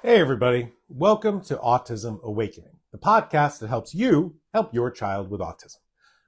Hey everybody, welcome to Autism Awakening, the podcast that helps you help your child with autism.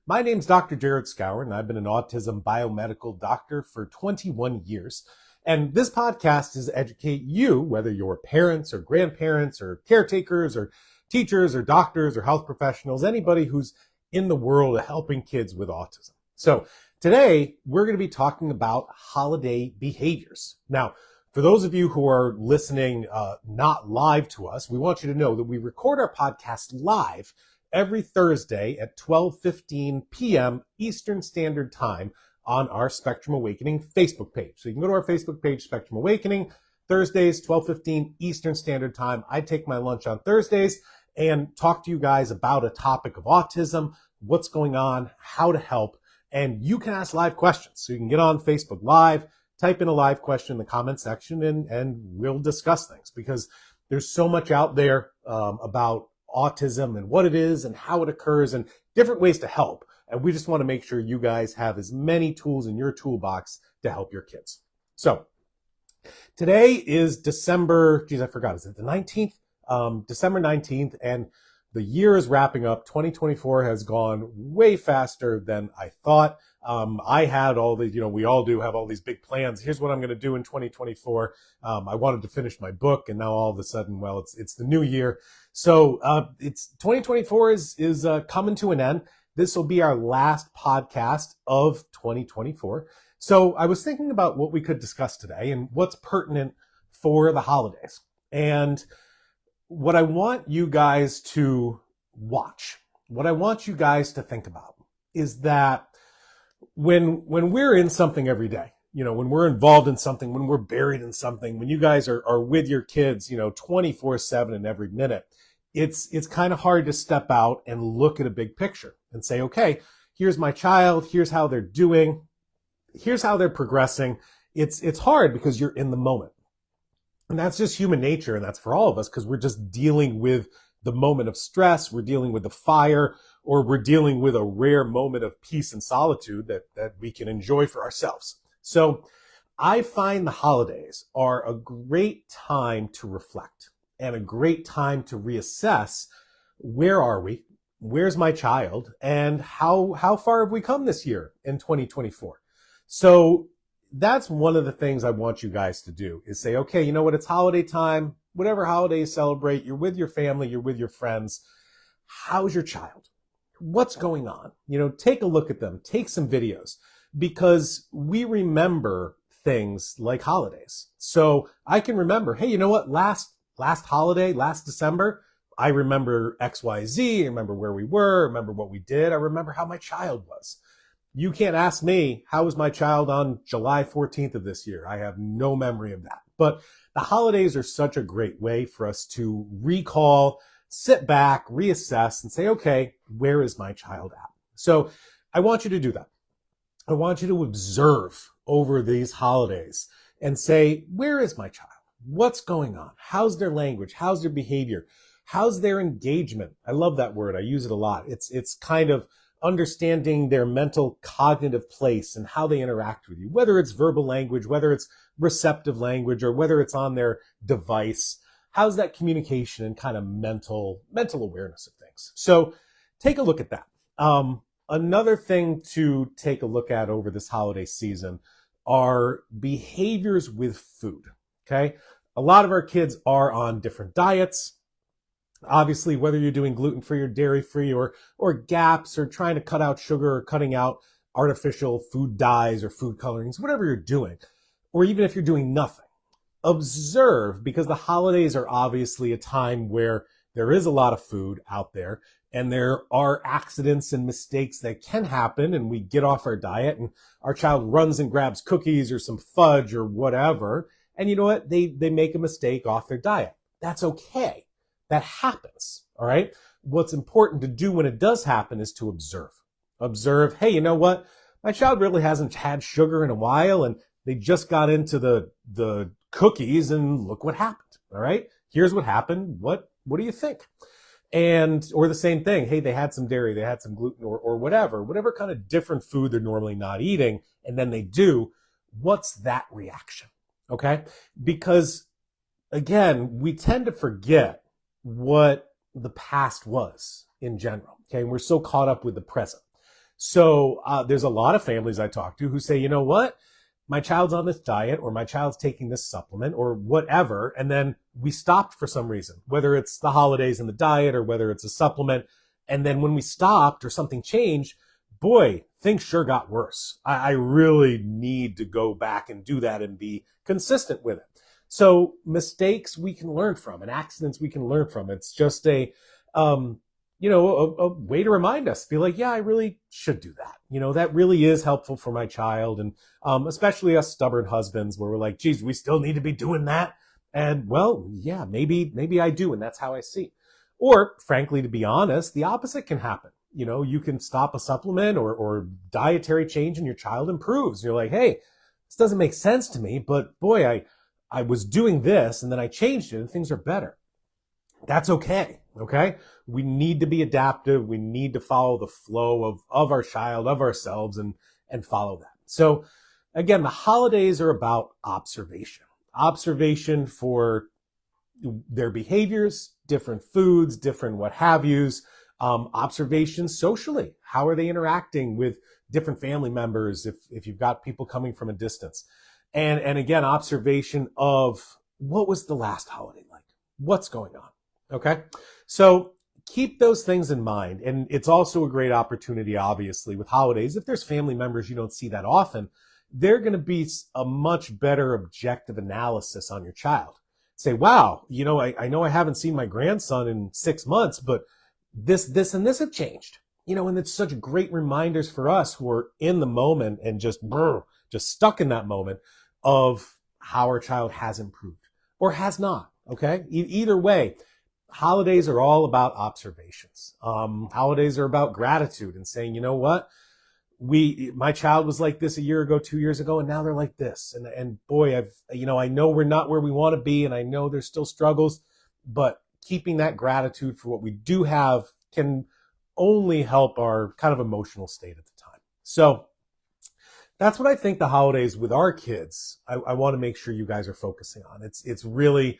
My name's Dr. Jared Skowron, and I've been an autism biomedical doctor for 21 years. And this podcast is to educate you, whether you're parents or grandparents or caretakers or teachers or doctors or health professionals, anybody who's in the world of helping kids with autism. So today we're going to be talking about holiday behaviors. Now, for those of you who are listening not live to us, we want you to know that we record our podcast live every Thursday at 12:15 p.m. Eastern Standard Time on our Spectrum Awakening Facebook page. So you can go to our Facebook page, Spectrum Awakening, Thursdays, 12:15 Eastern Standard Time. I take my lunch on Thursdays and talk to you guys about a topic of autism, what's going on, how to help, and you can ask live questions. So you can get on Facebook Live, type in a live question in the comment section, and we'll discuss things, because there's so much out there about autism and what it is and how it occurs and different ways to help. And we just want to make sure you guys have as many tools in your toolbox to help your kids. So today is December, is it the 19th? December 19th, and the year is wrapping up. 2024 has gone way faster than I thought. I had all the, we all do have all these big plans. Here's what I'm going to do in 2024. I wanted to finish my book, and now all of a sudden, well, it's the new year. So, it's 2024 is coming to an end. This will be our last podcast of 2024. So I was thinking about what we could discuss today and what's pertinent for the holidays. And what I want you guys to watch, what I want you guys to think about is that when we're in something every day, when we're involved in something, when we're buried in something, when you guys are with your kids, 24/7 and every minute, it's kind of hard to step out and look at a big picture and say, okay, here's my child, here's how they're doing, here's how they're progressing. It's hard because you're in the moment. And that's just human nature, and that's for all of us, because we're just dealing with the moment of stress, we're dealing with the fire, or we're dealing with a rare moment of peace and solitude that we can enjoy for ourselves. So I find the holidays are a great time to reflect and a great time to reassess, where are we, where's my child, and how far have we come this year in 2024. So that's one of the things I want you guys to do, is say, okay, you know what, it's holiday time, whatever holiday you celebrate, you're with your family, you're with your friends. How's your child? What's going on? Take a look at them, take some videos, because we remember things like holidays. So I can remember, hey, you know what, last holiday, last December, I remember XYZ, I remember where we were, I remember what we did, I remember how my child was. You can't ask me, how was my child on July 14th of this year? I have no memory of that. But the holidays are such a great way for us to recall, sit back, reassess, and say, okay, where is my child at? So I want you to do that. I want you to observe over these holidays and say, where is my child? What's going on? How's their language? How's their behavior? How's their engagement? I love that word. I use it a lot. It's kind of understanding their mental cognitive place and how they interact with you, whether it's verbal language, whether it's receptive language, or whether it's on their device. How's that communication and kind of mental awareness of things? So take a look at that. Another thing to take a look at over this holiday season are behaviors with food. Okay. A lot of our kids are on different diets. Obviously, whether you're doing gluten-free or dairy-free or GAPS, or trying to cut out sugar, or cutting out artificial food dyes or food colorings, whatever you're doing, or even if you're doing nothing, observe, because the holidays are obviously a time where there is a lot of food out there, and there are accidents and mistakes that can happen, and we get off our diet and our child runs and grabs cookies or some fudge or whatever, and you know what? They make a mistake off their diet. That's okay. That happens, all right? What's important to do when it does happen is to observe. Observe, hey, you know what? My child really hasn't had sugar in a while, and they just got into the cookies, and look what happened, all right? Here's what happened. What do you think? Or the same thing, hey, they had some dairy, they had some gluten, or whatever kind of different food they're normally not eating, and then they do. What's that reaction? Okay? Because again, we tend to forget what the past was in general. Okay. And we're so caught up with the present. So there's a lot of families I talk to who say, you know what? My child's on this diet, or my child's taking this supplement, or whatever. And then we stopped for some reason, whether it's the holidays and the diet, or whether it's a supplement. And then when we stopped or something changed, boy, things sure got worse. I really need to go back and do that and be consistent with it. So mistakes we can learn from, and accidents we can learn from. It's just a way to remind us, be like, yeah, I really should do that. That really is helpful for my child. And especially us stubborn husbands, where we're like, geez, we still need to be doing that. And well, yeah, maybe I do. And that's how I see. Or frankly, to be honest, the opposite can happen. You can stop a supplement or dietary change and your child improves. You're like, hey, this doesn't make sense to me, but boy, I was doing this and then I changed it and things are better. That's okay. Okay. We need to be adaptive. We need to follow the flow of our child, of ourselves, and follow that. So again, the holidays are about observation for their behaviors, different foods, different what have yous, observations socially. How are they interacting with different family members if you've got people coming from a distance? And again, observation of what was the last holiday like? What's going on? Okay. So keep those things in mind. And it's also a great opportunity, obviously, with holidays. If there's family members you don't see that often, they're going to be a much better objective analysis on your child. Say, wow, I know I haven't seen my grandson in 6 months, but this, and this have changed. And it's such great reminders for us who are in the moment and just stuck in that moment of how our child has improved or has not. Okay. Either way, holidays are all about observations. Holidays are about gratitude and saying, you know what? My child was like this a year ago, 2 years ago, and now they're like this. And boy, I know we're not where we want to be, and I know there's still struggles, but keeping that gratitude for what we do have can only help our kind of emotional state at the time. So that's what I think the holidays with our kids, I want to make sure you guys are focusing on. It's really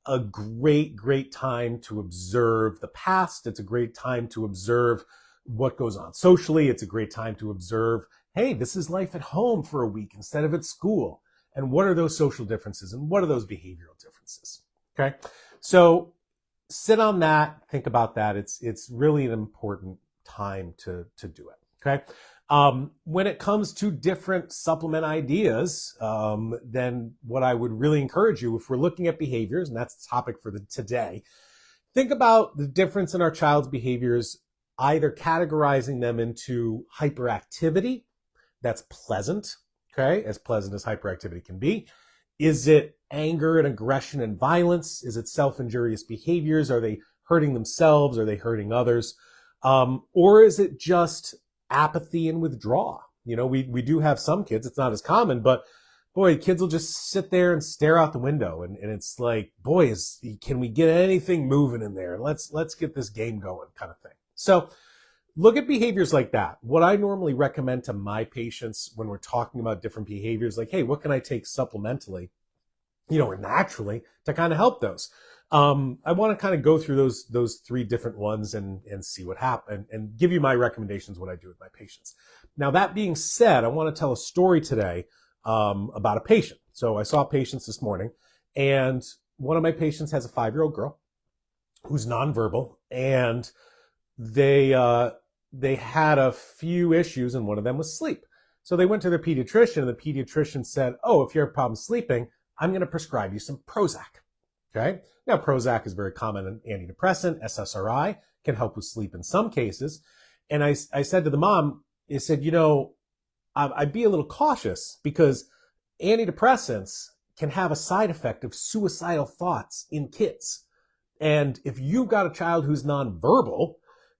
a great time to observe the past. It's a great time to observe what goes on socially. It's a great time to observe, hey, this is life at home for a week instead of at school. And what are those social differences? And what are those behavioral differences? Okay. So sit on that, think about that. It's really an important time to do it. Okay. When it comes to different supplement ideas, then what I would really encourage you, if we're looking at behaviors, and that's the topic for today, think about the difference in our child's behaviors, either categorizing them into hyperactivity, that's pleasant, okay, as pleasant as hyperactivity can be. Is it anger and aggression and violence? Is it self-injurious behaviors? Are they hurting themselves? Are they hurting others? Or is it just apathy and withdraw? We do have some kids, it's not as common, but boy, kids will just sit there and stare out the window. And it's like, boy, can we get anything moving in there? Let's get this game going kind of thing. So look at behaviors like that. What I normally recommend to my patients when we're talking about different behaviors, like, hey, what can I take supplementally, or naturally to kind of help those? I want to kind of go through those three different ones and see what happens and give you my recommendations, what I do with my patients. Now, that being said, I want to tell a story today about a patient. So I saw patients this morning, and one of my patients has a 5-year-old girl who's nonverbal, and they had a few issues, and one of them was sleep. So they went to their pediatrician, and the pediatrician said, oh, if you have a problem sleeping, I'm going to prescribe you some Prozac. Okay. Now, Prozac is very common an antidepressant. SSRI can help with sleep in some cases. And I said to the mom, I said, I'd be a little cautious because antidepressants can have a side effect of suicidal thoughts in kids. And if you've got a child who's nonverbal,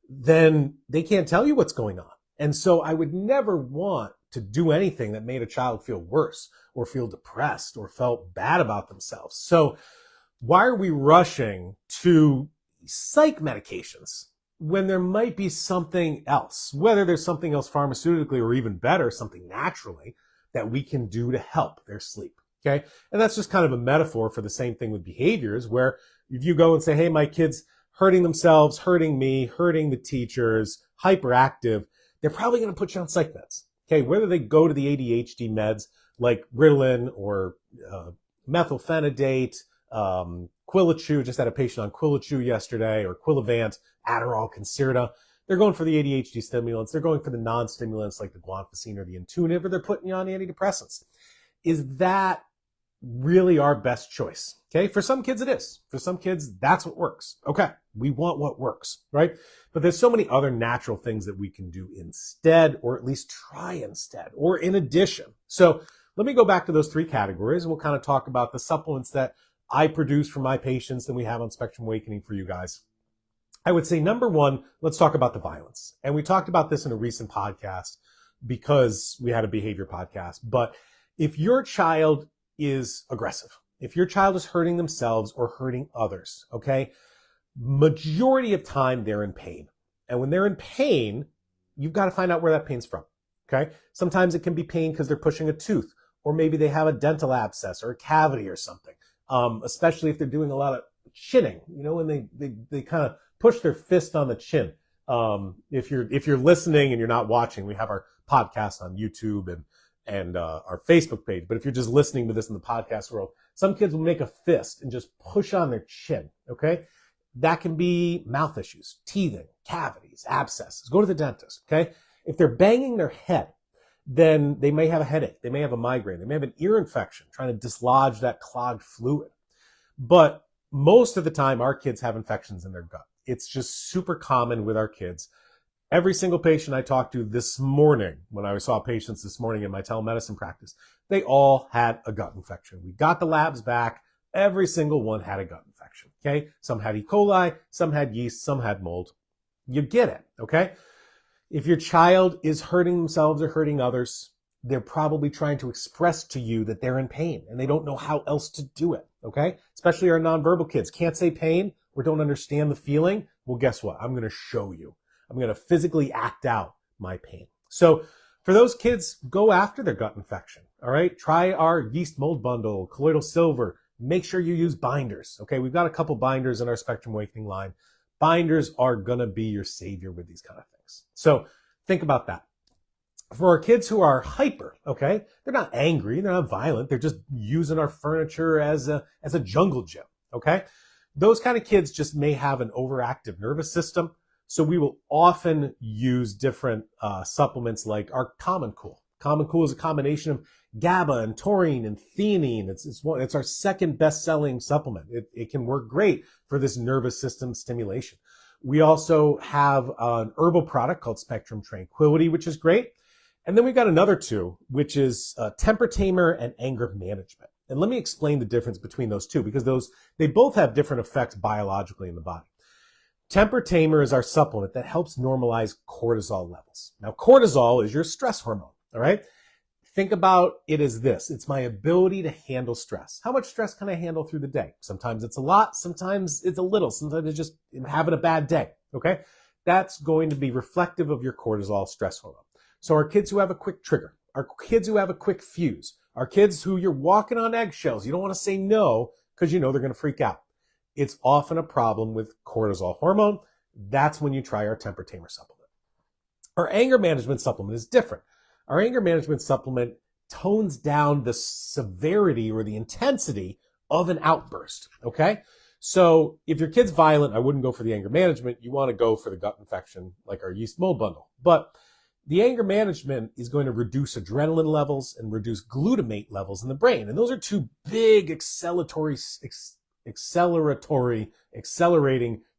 then they can't tell you what's going on. And so I would never want to do anything that made a child feel worse or feel depressed or felt bad about themselves. So why are we rushing to psych medications when there might be something else, whether there's something else pharmaceutically or even better, something naturally that we can do to help their sleep? okay? And that's just kind of a metaphor for the same thing with behaviors, where if you go and say, hey, my kid's hurting themselves, hurting me, hurting the teachers, hyperactive, they're probably going to put you on psych meds, okay? Whether they go to the ADHD meds like Ritalin or methylphenidate, Quilichu, just had a patient on Quilichu yesterday, or Quilivant, Adderall, Concerta. They're going for the ADHD stimulants. They're going for the non-stimulants like the guanfacine or the Intuitive, or they're putting you on antidepressants. Is that really our best choice? Okay, for some kids it is. For some kids, that's what works. Okay, we want what works, right? But there's so many other natural things that we can do instead, or at least try instead, or in addition. So let me go back to those three categories, and we'll kind of talk about the supplements that I produce for my patients and we have on Spectrum Awakening for you guys. I would say number one, let's talk about the violence. And we talked about this in a recent podcast because we had a behavior podcast. But if your child is aggressive, if your child is hurting themselves or hurting others, okay, majority of time they're in pain. And when they're in pain, you've got to find out where that pain's from, okay? Sometimes it can be pain because they're pushing a tooth, or maybe they have a dental abscess or a cavity or something, especially if they're doing a lot of chinning, you know, when they kind of push their fist on the chin. If you're listening and you're not watching, we have our podcast on YouTube and our Facebook page. But if you're just listening to this in the podcast world, some kids will make a fist and just push on their chin, okay? That can be mouth issues, teething, cavities, abscesses. Go to the dentist, okay? If they're banging their head, then they may have a headache. They may have a migraine. They may have an ear infection, trying to dislodge that clogged fluid. But most of the time, our kids have infections in their gut. It's just super common with our kids. Every single patient I talked to this morning, when I saw patients this morning in my telemedicine practice, they all had a gut infection. We got the labs back. Every single one had a gut infection, okay? Some had E. coli, some had yeast, some had mold. You get it, okay? If your child is hurting themselves or hurting others, they're probably trying to express to you that they're in pain and they don't know how else to do it, okay? Especially our nonverbal kids. Can't say pain or don't understand the feeling. Well, guess what? I'm going to show you. I'm going to physically act out my pain. So for those kids, go after their gut infection, all right? Try our yeast mold bundle, colloidal silver. Make sure you use binders, okay? We've got a couple binders in our Spectrum Awakening line. Binders are going to be your savior with these kind of things. So think about that. For our kids who are hyper, okay, they're not angry, they're not violent, they're just using our furniture as a jungle gym, okay? Those kind of kids just may have an overactive nervous system, so we will often use different supplements like our Common Cool. Common Cool is a combination of GABA and taurine and theanine. It's our second best-selling supplement. It can work great for this nervous system stimulation. We also have an herbal product called Spectrum Tranquility, which is great. And then we've got another two, which is temper tamer and anger management. And let me explain the difference between those two, because they both have different effects biologically in the body. Temper tamer is our supplement that helps normalize cortisol levels. Now, cortisol is your stress hormone, all right? Think about it as this. It's my ability to handle stress. How much stress can I handle through the day? Sometimes it's a lot, sometimes it's a little, sometimes it's just having a bad day, okay? That's going to be reflective of your cortisol stress hormone. So our kids who have a quick trigger, our kids who have a quick fuse, our kids who you're walking on eggshells, you don't want to say no because you know they're going to freak out. It's often a problem with cortisol hormone. That's when you try our temper tamer supplement. Our anger management supplement is different. Our anger management supplement tones down the severity or the intensity of an outburst, okay? So if your kid's violent, I wouldn't go for the anger management. You want to go for the gut infection like our yeast mold bundle. But the anger management is going to reduce adrenaline levels and reduce glutamate levels in the brain. And those are two big accelerating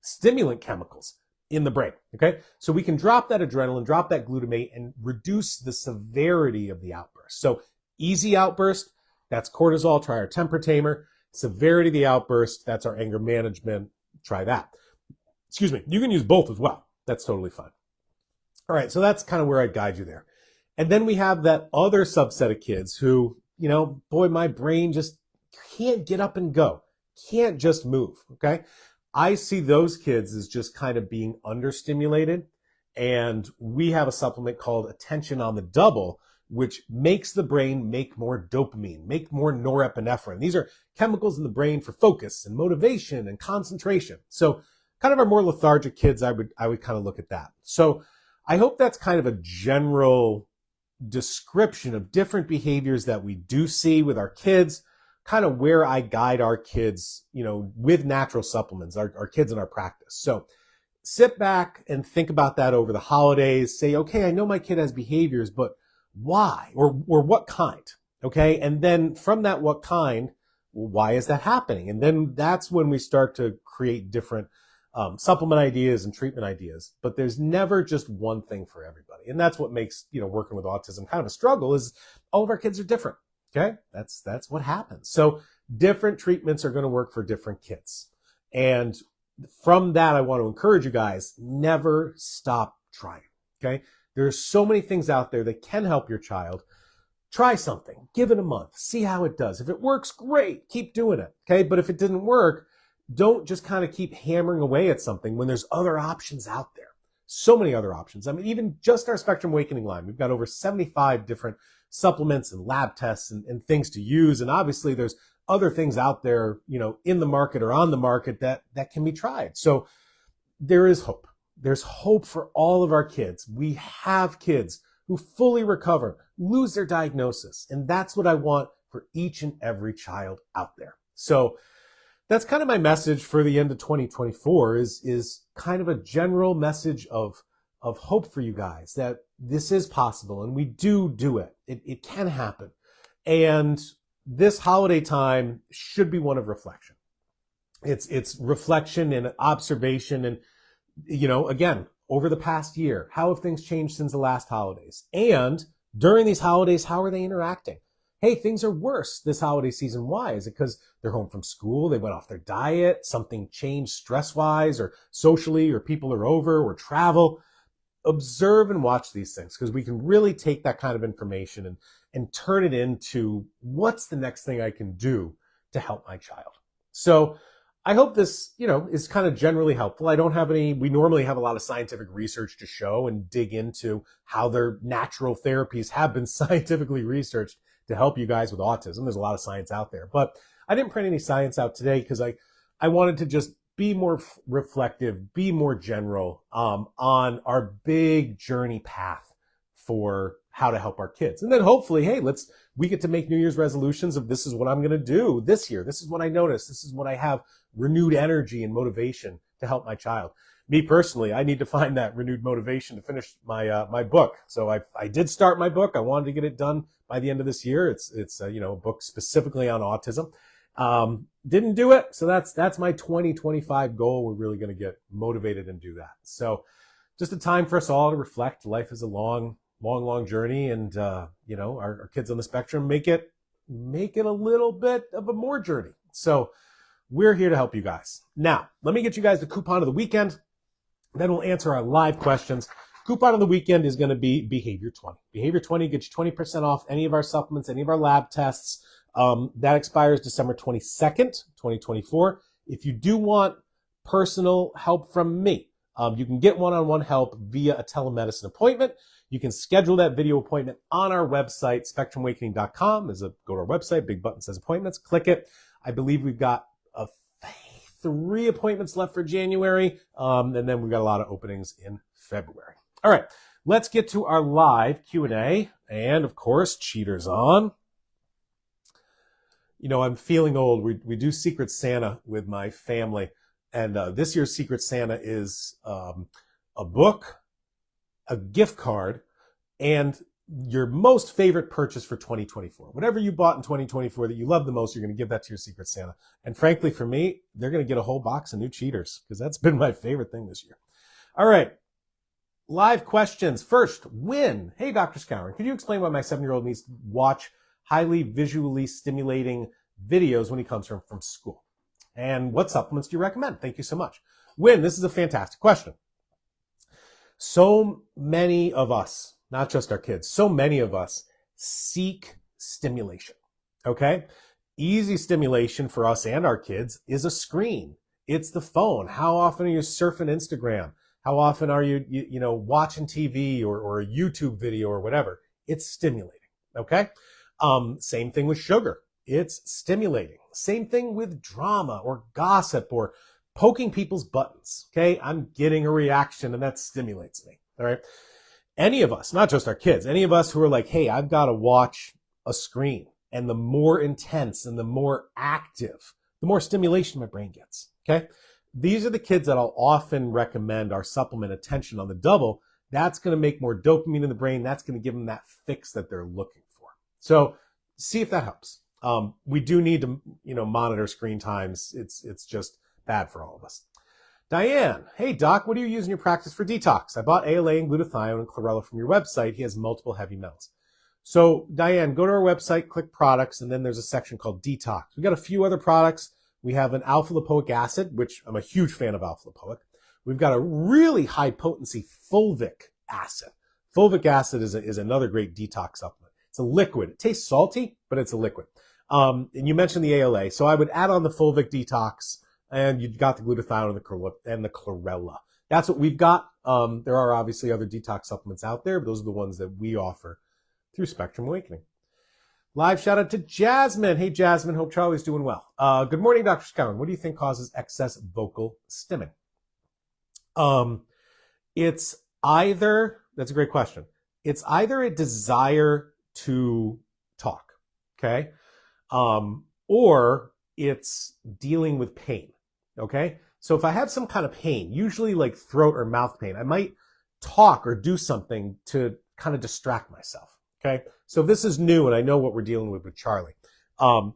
stimulant chemicals in the brain, okay? So we can drop that adrenaline, drop that glutamate, and reduce the severity of the outburst. So easy outburst, that's cortisol, try our temper tamer. Severity of the outburst, that's our anger management, try that. Excuse me, you can use both as well. That's totally fine. All right, so that's kind of where I'd guide you there. And then we have that other subset of kids who, you know, boy, my brain just can't get up and go, can't just move, okay? I see those kids as just kind of being understimulated. And we have a supplement called Attention on the Double, which makes the brain make more dopamine, make more norepinephrine. These are chemicals in the brain for focus and motivation and concentration. So kind of our more lethargic kids, I would kind of look at that. So I hope that's kind of a general description of different behaviors that we do see with our kids, kind of where I guide our kids, with natural supplements, our kids in our practice. So sit back and think about that over the holidays. Say, okay, I know my kid has behaviors, but why or what kind? Okay. And then from that, what kind, why is that happening? And then that's when we start to create different supplement ideas and treatment ideas. But there's never just one thing for everybody. And that's what makes, working with autism kind of a struggle, is all of our kids are different. Okay. That's what happens. So different treatments are going to work for different kids. And from that, I want to encourage you guys, never stop trying. Okay. There's so many things out there that can help your child. Try something, give it a month, see how it does. If it works, great, keep doing it. Okay. But if it didn't work, don't just kind of keep hammering away at something when there's other options out there. So many other options. I mean, even just our Spectrum Awakening line, we've got over 75 different supplements and lab tests and things to use. And obviously there's other things out there, in the market or on the market that can be tried. So there is hope. There's hope for all of our kids. We have kids who fully recover, lose their diagnosis. And that's what I want for each and every child out there. So that's kind of my message for the end of 2024 is kind of a general message of hope for you guys, that this is possible and we do it. It can happen. And this holiday time should be one of reflection. It's reflection and observation. And, again, over the past year, how have things changed since the last holidays? And during these holidays, how are they interacting? Hey, things are worse this holiday season. Why? Is it because they're home from school? They went off their diet? Something changed stress-wise or socially, or people are over, or travel? Observe and watch these things, because we can really take that kind of information and turn it into what's the next thing I can do to help my child. So I hope this, is kind of generally helpful. I don't have we normally have a lot of scientific research to show and dig into how their natural therapies have been scientifically researched to help you guys with autism. There's a lot of science out there, but I didn't print any science out today because I wanted to just be more reflective, be more general on our big journey path for how to help our kids. And then hopefully, hey, we get to make New Year's resolutions of this is what I'm going to do this year. This is what I noticed. This is what I have renewed energy and motivation to help my child. Me personally, I need to find that renewed motivation to finish my book. So I did start my book. I wanted to get it done by the end of this year. It's a book specifically on autism. Didn't do it. So that's my 2025 goal. We're really going to get motivated and do that. So just a time for us all to reflect. Life is a long journey, and our kids on the spectrum make it a little bit of a more journey. So we're here to help you guys. Now, let me get you guys the coupon of the weekend. Then we'll answer our live questions. Coupon of the weekend is going to be Behavior 20. Behavior 20 gets you 20% off any of our supplements, any of our lab tests. That expires December 22nd, 2024. If you do want personal help from me, you can get one-on-one help via a telemedicine appointment. You can schedule that video appointment on our website, spectrumawakening.com. Go to our website, big button says appointments, click it. I believe we've got 3 appointments left for January, and then we've got a lot of openings in February. All right, let's get to our live Q&A, and of course, cheaters on. I'm feeling old. We do Secret Santa with my family, and this year's Secret Santa is a book, a gift card, and your most favorite purchase for 2024. Whatever you bought in 2024 that you love the most, you're going to give that to your Secret Santa. And frankly, for me, they're going to get a whole box of new cheaters, because that's been my favorite thing this year. All right. Live questions. First, Win. Hey, Dr. Skowron, could you explain why my 7-year-old needs to watch highly visually stimulating videos when he comes from school? And what supplements do you recommend? Thank you so much. Win, this is a fantastic question. So many of us, not just our kids, so many of us seek stimulation, okay? Easy stimulation for us and our kids is a screen. It's the phone. How often are you surfing Instagram? How often are you watching TV or a YouTube video or whatever? It's stimulating. okay? Same thing with sugar. It's stimulating. Same thing with drama or gossip or poking people's buttons, okay? I'm getting a reaction and that stimulates me, all right? Any of us, not just our kids, any of us who are like, hey, I've got to watch a screen, and the more intense and the more active, the more stimulation my brain gets, okay? These are the kids that I'll often recommend our supplement Attention on the Double. That's going to make more dopamine in the brain. That's going to give them that fix that they're looking for. So see if that helps. We do need to, monitor screen times. It's just bad for all of us. Diane, hey doc, what do you use in your practice for detox? I bought ALA and glutathione and chlorella from your website. He has multiple heavy metals. So Diane, go to our website, click products, and then there's a section called detox. We got a few other products. We have an alpha lipoic acid, which I'm a huge fan of alpha lipoic. We've got a really high potency fulvic acid. Fulvic acid is another great detox supplement. It's a liquid. It tastes salty, but it's a liquid. And you mentioned the ALA, so I would add on the fulvic detox, and you've got the glutathione and the chlorella. That's what we've got. There are obviously other detox supplements out there, but those are the ones that we offer through Spectrum Awakening. Live shout out to Jasmine. Hey, Jasmine. Hope Charlie's doing well. Good morning, Dr. Skowron. What do you think causes excess vocal stimming? It's either, that's a great question. It's either a desire to talk, okay? Or it's dealing with pain, okay? So if I have some kind of pain, usually like throat or mouth pain, I might talk or do something to kind of distract myself, okay? So if this is new, and I know what we're dealing with Charlie,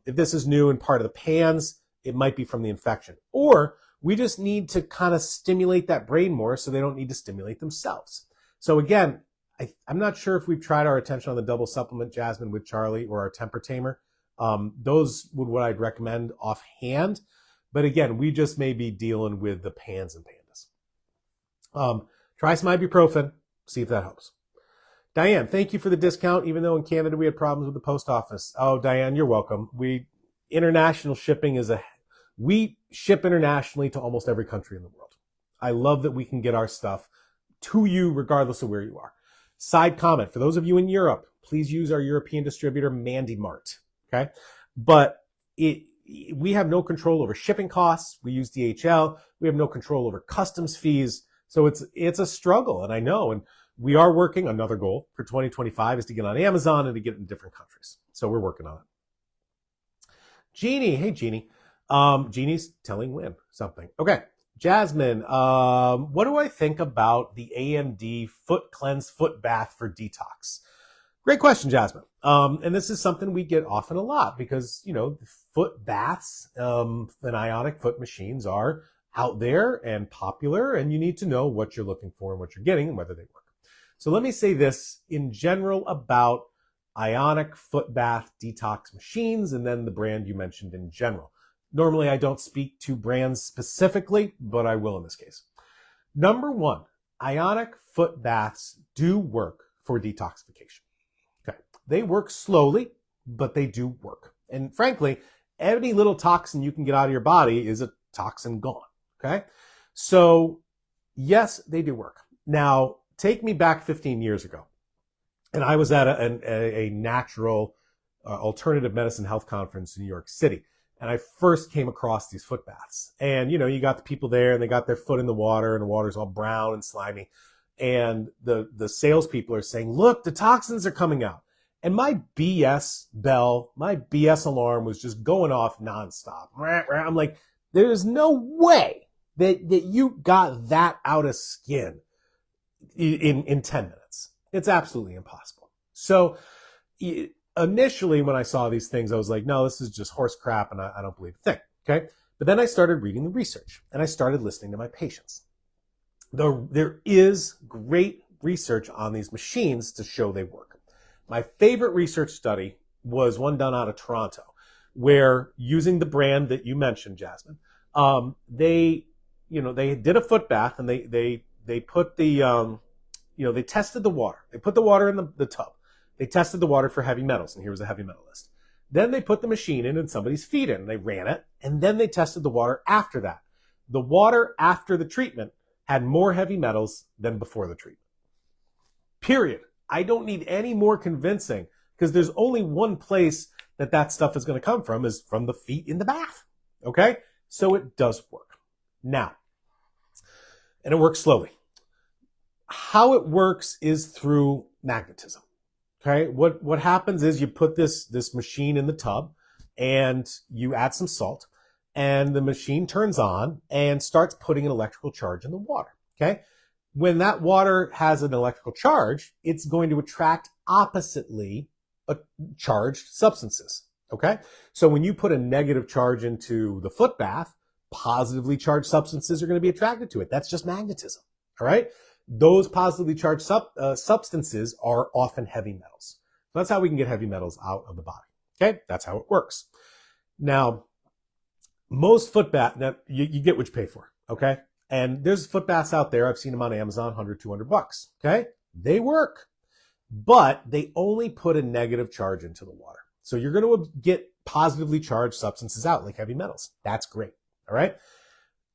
if this is new and part of the PANS, it might be from the infection. Or we just need to kind of stimulate that brain more so they don't need to stimulate themselves. So again, I'm not sure if we've tried our Attention on the Double supplement, Jasmine, with Charlie, or our Temper Tamer. Those would what I'd recommend offhand. But again, we just may be dealing with the PANS and PANDAS. Try some ibuprofen, see if that helps. Diane, thank you for the discount, even though in Canada we had problems with the post office. Oh, Diane, you're welcome. International shipping we ship internationally to almost every country in the world. I love that we can get our stuff to you regardless of where you are. Side comment, for those of you in Europe, please use our European distributor, MandyMart, okay? But we have no control over shipping costs. We use DHL. We have no control over customs fees. So it's a struggle, and I know. And we are working, another goal for 2025 is to get on Amazon and to get it in different countries. So we're working on it. Jeannie, hey Jeannie. Jeannie's telling Win something. Okay. Jasmine, what do I think about the AMD foot cleanse foot bath for detox? Great question, Jasmine. And this is something we get often a lot because, foot baths and ionic foot machines are out there and popular, and you need to know what you're looking for and what you're getting and whether they work. So let me say this in general about ionic foot bath detox machines and then the brand you mentioned in general. Normally, I don't speak to brands specifically, but I will in this case. Number one, ionic foot baths do work for detoxification. Okay. They work slowly, but they do work. And frankly, any little toxin you can get out of your body is a toxin gone. Okay. So yes, they do work. Now, take me back 15 years ago, and I was at a natural alternative medicine health conference in New York City. And I first came across these foot baths. And, you got the people there and they got their foot in the water and the water's all brown and slimy. And the salespeople are saying, look, the toxins are coming out. And my BS bell, my BS alarm was just going off nonstop. I'm like, there's no way that you got that out of skin in 10 minutes. It's absolutely impossible. So initially, when I saw these things, I was like, no, this is just horse crap, and I don't believe a thing, okay? But then I started reading the research, and I started listening to my patients. There is great research on these machines to show they work. My favorite research study was one done out of Toronto, where using the brand that you mentioned, Jasmine, they did a foot bath, and they put the, they tested the water. They put the water in the tub. They tested the water for heavy metals, and here was a heavy metal list. Then they put the machine in and somebody's feet in, and they ran it, and then they tested the water after that. The water after the treatment had more heavy metals than before the treatment. Period. I don't need any more convincing because there's only one place that stuff is going to come from, is from the feet in the bath. Okay? So it does work. Now, and it works slowly. How it works is through magnetism. Okay? What happens is you put this machine in the tub and you add some salt, and the machine turns on and starts putting an electrical charge in the water. Okay? When that water has an electrical charge, it's going to attract oppositely charged substances. Okay? So when you put a negative charge into the foot bath, positively charged substances are going to be attracted to it. That's just magnetism. All right? Those positively charged substances are often heavy metals. So that's how we can get heavy metals out of the body. Okay? That's how it works. Now, most foot bath, now you get what you pay for. Okay? And there's foot baths out there. I've seen them on Amazon, $100, $200. Okay? They work, but they only put a negative charge into the water. So you're going to get positively charged substances out, like heavy metals. That's great. All right?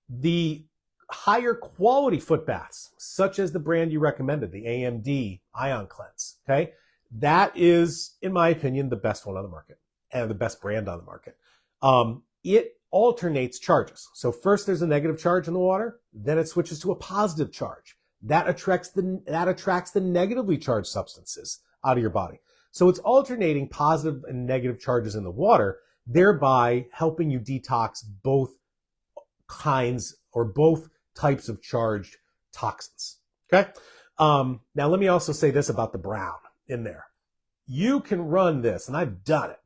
The higher quality foot baths, such as the brand you recommended, the AMD Ion Cleanse, okay? That is, in my opinion, the best one on the market and the best brand on the market. It alternates charges. So first there's a negative charge in the water, then it switches to a positive charge. That attracts the negatively charged substances out of your body. So it's alternating positive and negative charges in the water, thereby helping you detox both kinds or both types of charged toxins. Okay? Now let me also say this about the brown in there. You can run this, and I've done it.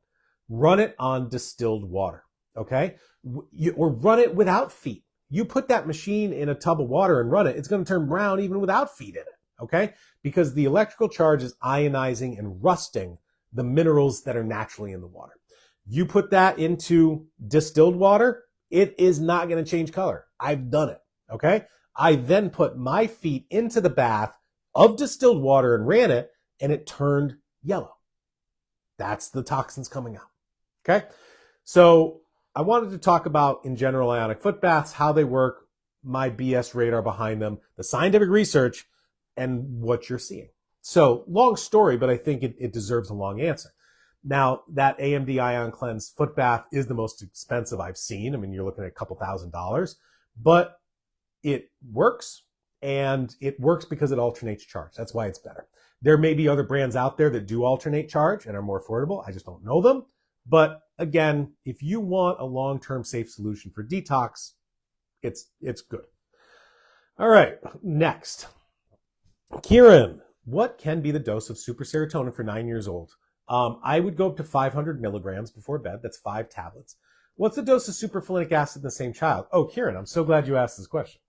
Run it on distilled water. Okay? Or run it without feet. You put that machine in a tub of water and run it, it's going to turn brown even without feet in it. Okay? Because the electrical charge is ionizing and rusting the minerals that are naturally in the water. You put that into distilled water, it is not going to change color. I've done it. Okay? I then put my feet into the bath of distilled water and ran it, and it turned yellow. That's the toxins coming out. Okay? So I wanted to talk about, in general, ionic foot baths, how they work, my BS radar behind them, the scientific research, and what you're seeing. So, long story, but I think it deserves a long answer. Now, that AMD Ion Cleanse foot bath is the most expensive I've seen. I mean, you're looking at a couple $1,000s, but it works, and it works because it alternates charge. That's why it's better. There may be other brands out there that do alternate charge and are more affordable. I just don't know them. But again, if you want a long-term safe solution for detox, it's good. All right, next. Kieran, what can be the dose of super serotonin for 9 years old? I would go up to 500 milligrams before bed. That's 5 tablets. What's the dose of superfolinic acid in the same child? Oh, Kieran, I'm so glad you asked this question.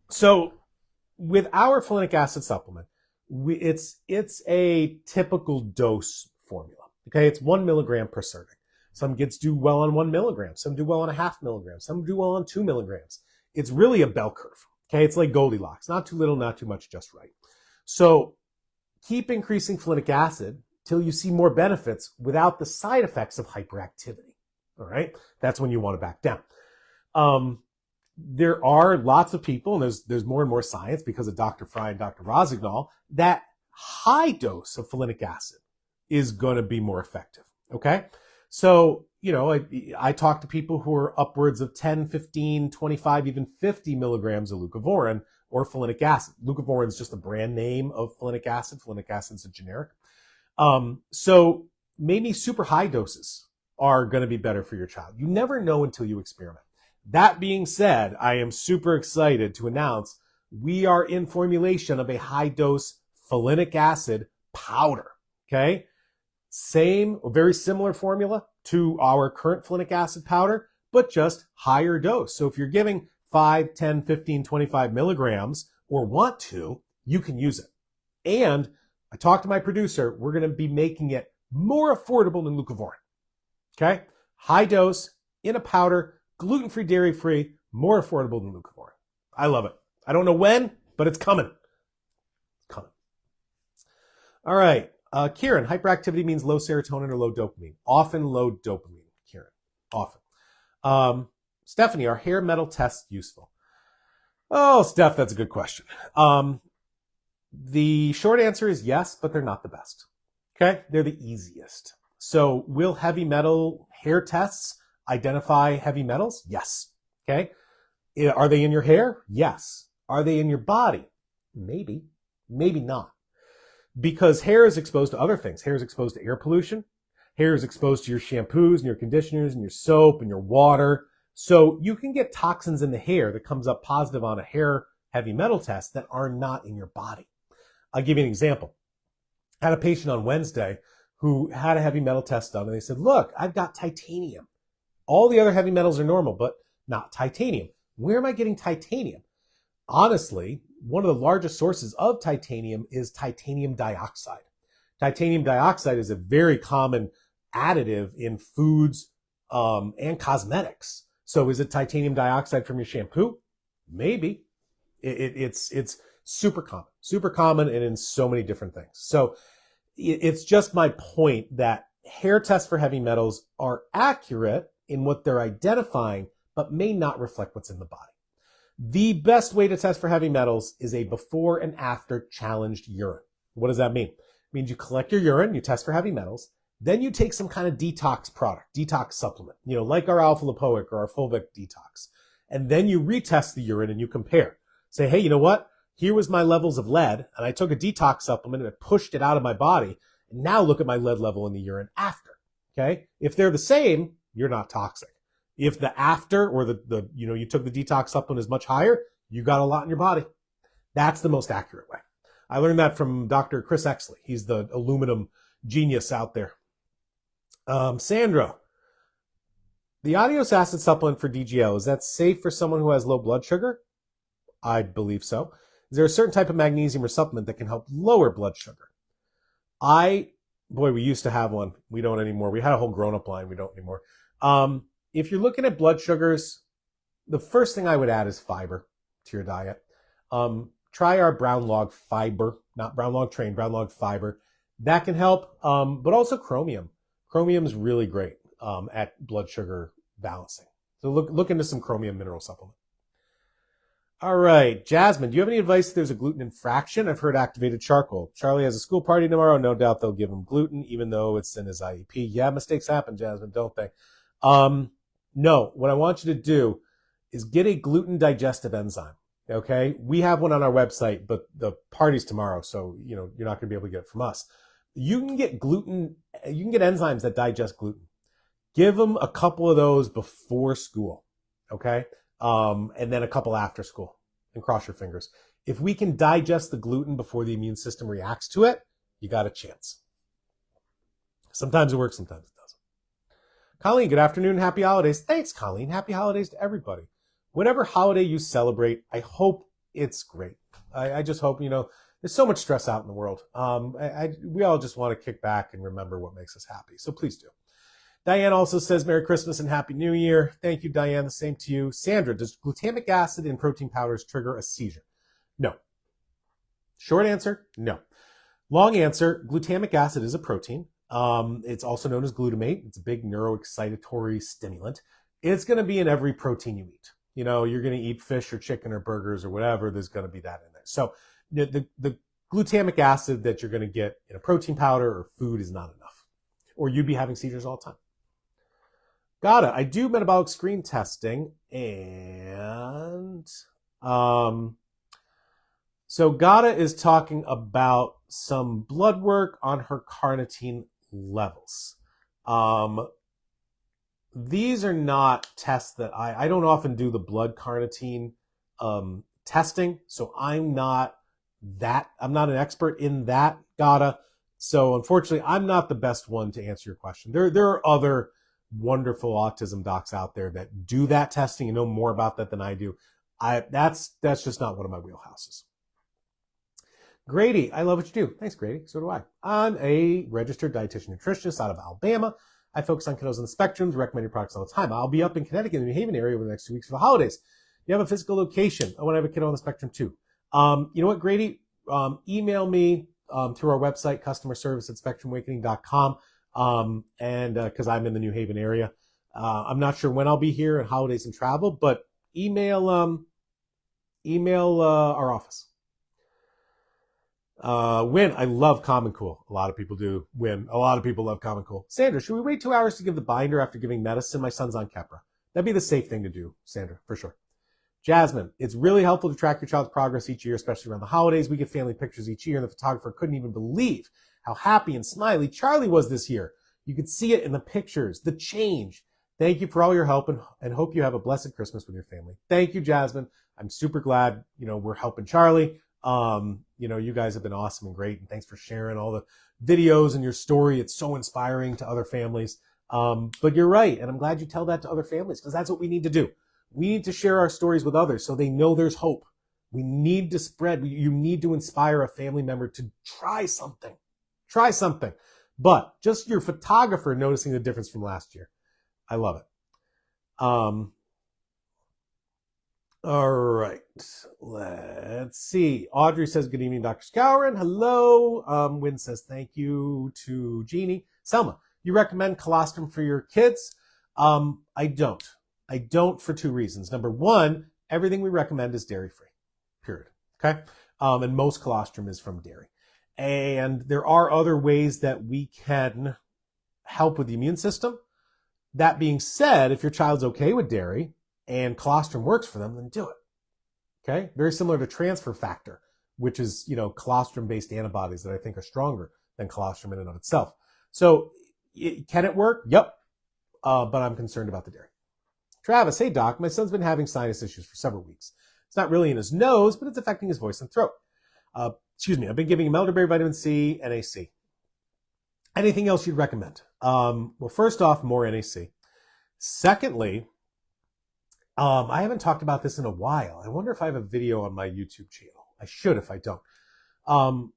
So with our folinic acid supplement, it's a typical dose formula. Okay, it's 1 milligram per serving. Some kids do well on 1 milligram. Some do well on a half milligram. Some do well on 2 milligrams. It's really a bell curve. Okay, it's like Goldilocks. Not too little, not too much, just right. So keep increasing folinic acid till you see more benefits without the side effects of hyperactivity. All right, that's when you want to back down. There are lots of people, and there's more and more science because of Dr. Fry and Dr. Rosignol, that high dose of folinic acid is going to be more effective. Okay, so I talk to people who are upwards of 10, 15, 25, even 50 milligrams of leucovorin or folinic acid. Leucovorin is just the brand name of folinic acid. Folinic acid is a generic. So maybe super high doses are going to be better for your child. You never know until you experiment. That being said, I am super excited to announce we are in formulation of a high dose folinic acid powder. Okay, same or very similar formula to our current folinic acid powder, but just higher dose. So if you're giving 5, 10, 15, 25 milligrams or want to, you can use it. And I talked to my producer, we're going to be making it more affordable than leucovorin. Okay? High dose in a powder, gluten-free, dairy-free, more affordable than leucovorin. I love it. I don't know when, but it's coming. It's coming. All right. Kieran, hyperactivity means low serotonin or low dopamine. Often low dopamine, Kieran. Often. Stephanie, are hair metal tests useful? Oh, Steph, that's a good question. The short answer is yes, but they're not the best. Okay, they're the easiest. So will heavy metal hair tests identify heavy metals? Yes. Okay. Are they in your hair? Yes. Are they in your body? Maybe. Maybe not. Because hair is exposed to other things. Hair is exposed to air pollution. Hair is exposed to your shampoos and your conditioners and your soap and your water. So you can get toxins in the hair that comes up positive on a hair heavy metal test that are not in your body. I'll give you an example. I had a patient on Wednesday who had a heavy metal test done, and they said, look, I've got titanium. All the other heavy metals are normal, but not titanium. Where am I getting titanium? Honestly, one of the largest sources of titanium is titanium dioxide. Titanium dioxide is a very common additive in foods and cosmetics. So is it titanium dioxide from your shampoo? Maybe. It's super common and in so many different things. So it's just my point that hair tests for heavy metals are accurate in what they're identifying, but may not reflect what's in the body. The best way to test for heavy metals is a before and after challenged urine. What does that mean? It means you collect your urine, you test for heavy metals, then you take some kind of detox product, detox supplement, like our alpha lipoic or our fulvic detox. And then you retest the urine and you compare. Say, hey, you know what? Here was my levels of lead, and I took a detox supplement and it pushed it out of my body. And now look at my lead level in the urine after. Okay? If they're the same, you're not toxic. If the after or you took the detox supplement is much higher, you got a lot in your body. That's the most accurate way. I learned that from Dr. Chris Exley. He's the aluminum genius out there. Sandra, the adios acid supplement for DGL, is that safe for someone who has low blood sugar? I believe so. Is there a certain type of magnesium or supplement that can help lower blood sugar? We used to have one. We don't anymore. We had a whole grown-up line. We don't anymore. If you're looking at blood sugars, the first thing I would add is fiber to your diet. Try our brown log fiber, not brown log train, brown log fiber. That can help, but also chromium. Chromium is really great at blood sugar balancing. So look into some chromium mineral supplement. All right, Jasmine, do you have any advice if there's a gluten infraction? I've heard activated charcoal. Charlie has a school party tomorrow. No doubt they'll give him gluten, even though it's in his IEP. Yeah, mistakes happen, Jasmine, don't they? No, what I want you to do is get a gluten digestive enzyme. Okay, we have one on our website, but the party's tomorrow, so you're not going to be able to get it from us. You can get enzymes that digest gluten. Give them a couple of those before school, okay? And then a couple after school, and cross your fingers. If we can digest the gluten before the immune system reacts to it, you got a chance. Sometimes it works, sometimes it doesn't. Colleen, good afternoon, happy holidays. Thanks, Colleen. Happy holidays to everybody. Whatever holiday you celebrate, I hope it's great. I just hope, there's so much stress out in the world. We all just want to kick back and remember what makes us happy. So please do. Diane also says, Merry Christmas and Happy New Year. Thank you, Diane. The same to you. Sandra, does glutamic acid in protein powders trigger a seizure? No. Short answer, no. Long answer, glutamic acid is a protein. It's also known as glutamate. It's a big neuroexcitatory stimulant. It's going to be in every protein you eat. You're going to eat fish or chicken or burgers or whatever, there's going to be that in there. So the glutamic acid that you're going to get in a protein powder or food is not enough. Or you'd be having seizures all the time. Got it. I do metabolic screen testing, and so Gada is talking about some blood work on her carnitine levels. These are not tests that I don't often do the blood carnitine testing, so I'm not an expert in that, Gada. So unfortunately, I'm not the best one to answer your question. There are other wonderful autism docs out there that do that testing and know more about that than I do. That's just not one of my wheelhouses. Grady, I love what you do. Thanks, Grady. So do I. I'm a registered dietitian nutritionist out of Alabama. I focus on kiddos on the spectrums, recommend your products all the time. I'll be up in Connecticut, in the New Haven area over the next 2 weeks for the holidays. You have a physical location. I want to have a kiddo on the spectrum too. You know what, Grady? Email me through our website, customerservice@spectrumawakening.com. And because I'm in the New Haven area. I'm not sure when I'll be here at holidays and travel, but email our office. Win, I love Common Cool. A lot of people do. Win, a lot of people love Common Cool. Sandra, should we wait 2 hours to give the binder after giving medicine? My son's on Keppra. That'd be the safe thing to do, Sandra, for sure. Jasmine, it's really helpful to track your child's progress each year, especially around the holidays. We get family pictures each year, and the photographer couldn't even believe how happy and smiley Charlie was this year. You could see it in the pictures, the change. Thank you for all your help, and hope you have a blessed Christmas with your family. Thank you, Jasmine. I'm super glad, we're helping Charlie. You guys have been awesome and great, and thanks for sharing all the videos and your story. It's so inspiring to other families. But you're right, and I'm glad you tell that to other families, because that's what we need to do. We need to share our stories with others so they know there's hope. We need to spread. You need to inspire a family member to try something. Try something. But just your photographer noticing the difference from last year. I love it. All right. Let's see. Audrey says, good evening, Dr. Skowron. Hello. Wynn says, thank you to Jeannie. Selma, you recommend colostrum for your kids? I don't. I don't for 2 reasons. Number one, everything we recommend is dairy-free, period. Okay? And most colostrum is from dairy. And there are other ways that we can help with the immune system. That being said, if your child's okay with dairy and colostrum works for them, then do it. Okay? Very similar to transfer factor, which is, colostrum-based antibodies that I think are stronger than colostrum in and of itself. So can it work? Yep. But I'm concerned about the dairy. Travis, hey doc, my son's been having sinus issues for several weeks. It's not really in his nose, but it's affecting his voice and throat. I've been giving him elderberry, vitamin C, NAC. Anything else you'd recommend? Well, first off, more NAC. Secondly, I haven't talked about this in a while. I wonder if I have a video on my YouTube channel. I should if I don't.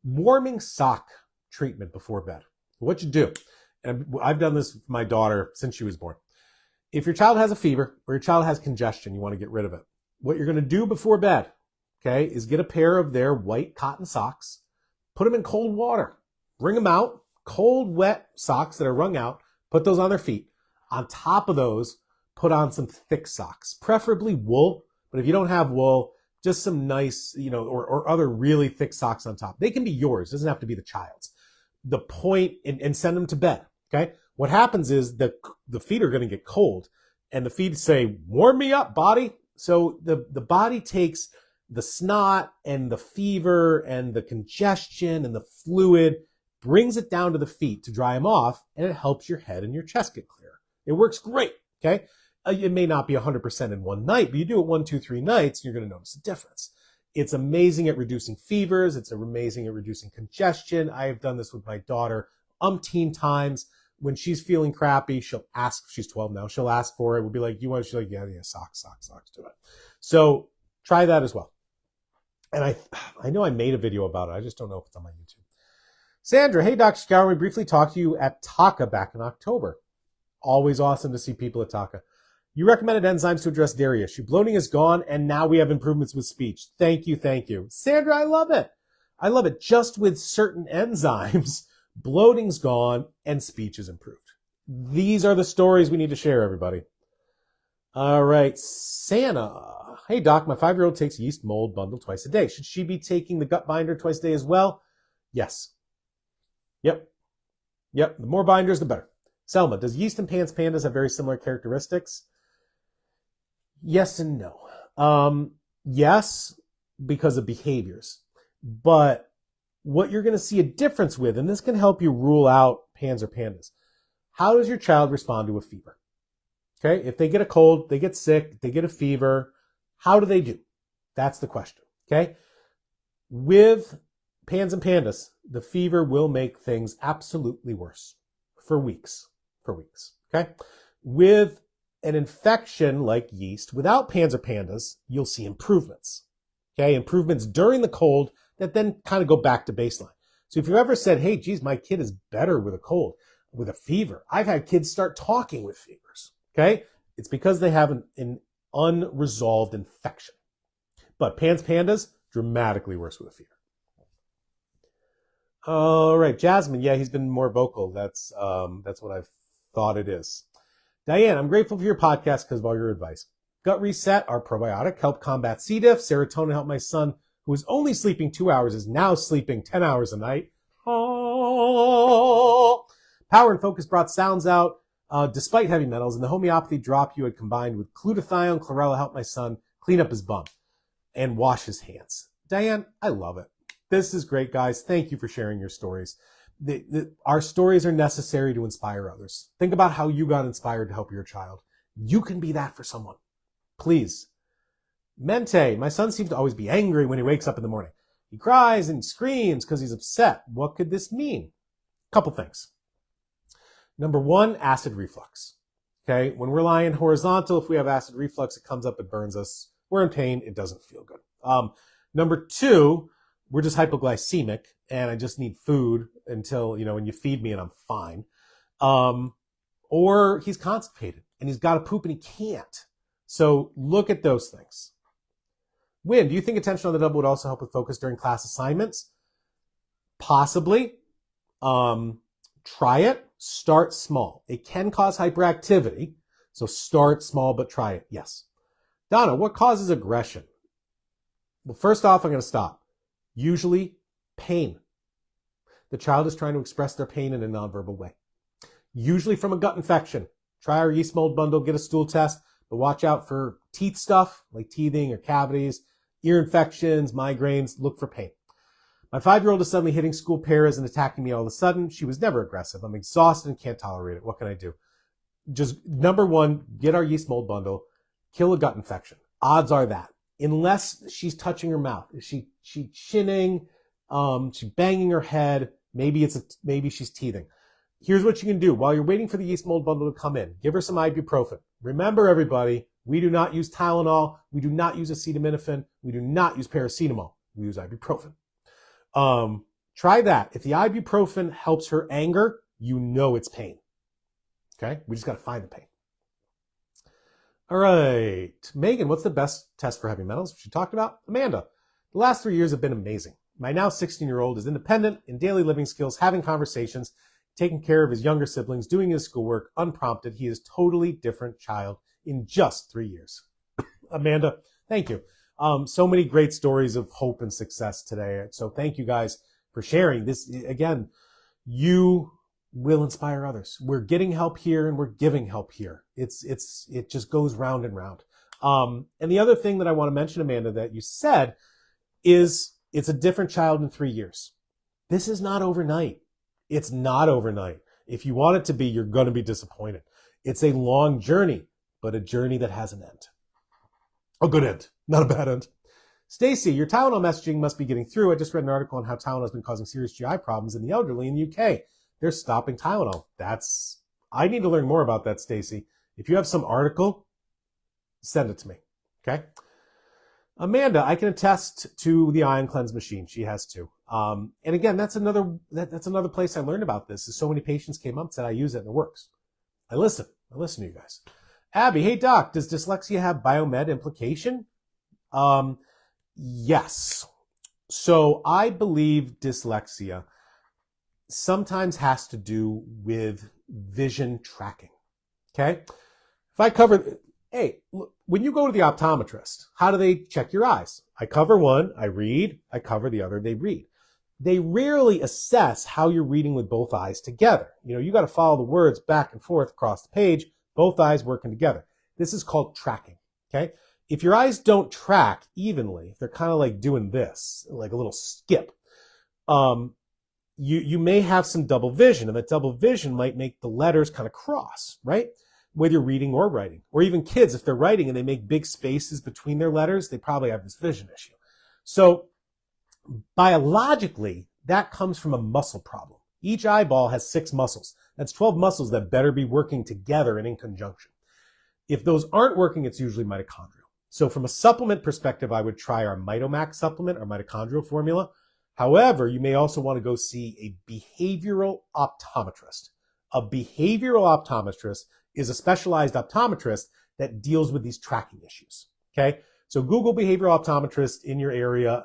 Warming sock treatment before bed. What you do, and I've done this with my daughter since she was born. If your child has a fever or your child has congestion, you want to get rid of it. What you're going to do before bed, okay, is get a pair of their white cotton socks, put them in cold water, wring them out, cold, wet socks that are wrung out, put those on their feet. On top of those, put on some thick socks, preferably wool. But if you don't have wool, just some nice, or other really thick socks on top. They can be yours. It doesn't have to be the child's. The point, and send them to bed, okay? What happens is the feet are going to get cold, and the feet say, warm me up, body. So the body takes the snot and the fever and the congestion and the fluid, brings it down to the feet to dry them off, and it helps your head and your chest get clearer. It works great, okay? It may not be 100% in one night, but you do it 1, 2, 3 nights, you're going to notice a difference. It's amazing at reducing fevers. It's amazing at reducing congestion. I have done this with my daughter umpteen times. When she's feeling crappy, she'll ask, she's 12 now, she'll ask for it. We'll be like, you want it? She's like, yeah, socks, do it. So try that as well. And I know I made a video about it. I just don't know if it's on my YouTube. Sandra, hey, Dr. Skowron, we briefly talked to you at TACA back in October. Always awesome to see people at TACA. You recommended enzymes to address dairy issue. Bloating is gone, and now we have improvements with speech. Thank you. Sandra, I love it. Just with certain enzymes, bloating's gone, and speech is improved. These are the stories we need to share, everybody. All right, Santa. Hey, doc, my 5-year-old takes yeast mold bundle twice a day. Should she be taking the gut binder twice a day as well? Yes. Yep. The more binders, the better. Selma, does yeast and pandas have very similar characteristics? Yes and no. Yes, because of behaviors. But what you're going to see a difference with, and this can help you rule out pans or pandas. How does your child respond to a fever? Okay, if they get a cold, they get sick, they get a fever, how do they do? That's the question, okay? With pans and pandas, the fever will make things absolutely worse for weeks, okay? With an infection like yeast, without pans or pandas, you'll see improvements, okay? Improvements during the cold that then kind of go back to baseline. So if you've ever said, hey, geez, my kid is better with a cold, with a fever. I've had kids start talking with fevers, okay? It's because they have an unresolved infection. But pandas, dramatically worse with a fever. All right, Jasmine, yeah, he's been more vocal. That's what I've thought it is. Diane, I'm grateful for your podcast because of all your advice. Gut Reset, our probiotic, helped combat C. diff. Serotonin helped my son who was only sleeping 2 hours, is now sleeping 10 hours a night. Oh. Power and focus brought sounds out despite heavy metals, and the homeopathy drop you had combined with glutathione, chlorella helped my son clean up his bum and wash his hands. Diane, I love it. This is great, guys. Thank you for sharing your stories. Our stories are necessary to inspire others. Think about how you got inspired to help your child. You can be that for someone. Please. Mente, my son seems to always be angry when he wakes up in the morning. He cries and screams because he's upset. What could this mean? Couple things. Number one, acid reflux. Okay, when we're lying horizontal, if we have acid reflux, it comes up, it burns us. We're in pain, it doesn't feel good. Number two, we're just hypoglycemic, and I just need food until, when you feed me and I'm fine. Or he's constipated, and he's got to poop and he can't. So look at those things. Wynn, do you think attention on the double would also help with focus during class assignments? Possibly. Try it. Start small. It can cause hyperactivity, so start small, but try it. Yes. Donna, what causes aggression? Well, first off, I'm going to stop. Usually pain. The child is trying to express their pain in a nonverbal way. Usually from a gut infection. Try our yeast mold bundle, get a stool test, but watch out for teeth stuff like teething or cavities, ear infections, migraines. Look for pain. My 5-year-old is suddenly hitting school pairs and attacking me all of a sudden. She was never aggressive. I'm exhausted and can't tolerate it. What can I do? Just number one, get our yeast mold bundle, kill a gut infection. Odds are that. Unless she's touching her mouth. Is she chinning? She's banging her head. Maybe she's teething. Here's what you can do. While you're waiting for the yeast mold bundle to come in, give her some ibuprofen. Remember, everybody, we do not use Tylenol. We do not use acetaminophen. We do not use paracetamol. We use ibuprofen. Try that. If the ibuprofen helps her anger, you know it's pain. Okay? We just got to find the pain. All right. Megan, what's the best test for heavy metals? She talked about Amanda. The last 3 years have been amazing. My now 16-year-old is independent in daily living skills, having conversations, taking care of his younger siblings, doing his schoolwork unprompted. He is a totally different child in just 3 years. Amanda, thank you. So many great stories of hope and success today. So thank you guys for sharing this. Again, you will inspire others. We're getting help here and we're giving help here. It just goes round and round. And the other thing that I want to mention, Amanda, that you said is it's a different child in 3 years. This is not overnight. It's not overnight. If you want it to be, you're going to be disappointed. It's a long journey, but a journey that has an end. A good end, not a bad end. Stacy, your Tylenol messaging must be getting through. I just read an article on how Tylenol has been causing serious GI problems in the elderly in the UK. They're stopping Tylenol. I need to learn more about that, Stacy. If you have some article, send it to me, okay? Amanda, I can attest to the Ion Cleanse machine. She has two. And again, that's another place I learned about this. Is so many patients came up and said, I use it and it works. I listen to you guys. Abby, hey doc, does dyslexia have biomed implication? Yes. So I believe dyslexia sometimes has to do with vision tracking. Okay? If I cover, hey, look, when you go to the optometrist, how do they check your eyes? I cover one, I read, I cover the other, they read. They rarely assess how you're reading with both eyes together. You got to follow the words back and forth across the page, both eyes working together. This is called tracking, okay? If your eyes don't track evenly, if they're kind of like doing this, like a little skip, you may have some double vision, and that double vision might make the letters kind of cross, right? Whether you're reading or writing. Or even kids, if they're writing and they make big spaces between their letters, they probably have this vision issue. So biologically, that comes from a muscle problem. Each eyeball has 6 muscles. That's 12 muscles that better be working together and in conjunction. If those aren't working, it's usually mitochondrial. So from a supplement perspective, I would try our Mitomax supplement, our mitochondrial formula. However, you may also want to go see a behavioral optometrist. A behavioral optometrist is a specialized optometrist that deals with these tracking issues. Okay? So Google behavioral optometrist in your area.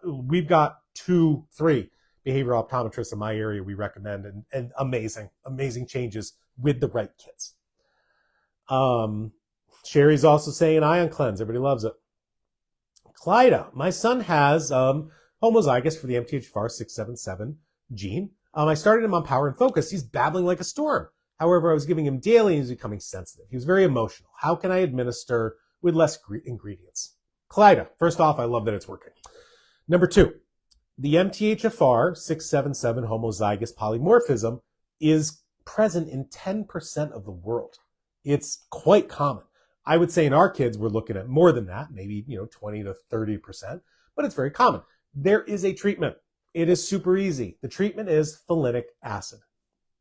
We've got 2, 3 behavioral optometrists in my area we recommend, and amazing changes with the right kids. Sherry's also saying Ion Cleanse. Everybody loves it. Clyda, my son has homozygous for the MTHFR 677 gene. I started him on Power and Focus. He's babbling like a storm. However, I was giving him daily and he was becoming sensitive. He was very emotional. How can I administer with less ingredients? Clyda, first off, I love that it's working. Number 2, the MTHFR 677 homozygous polymorphism is present in 10% of the world. It's quite common. I would say in our kids, we're looking at more than that, maybe 20 to 30%, but it's very common. There is a treatment. It is super easy. The treatment is folinic acid.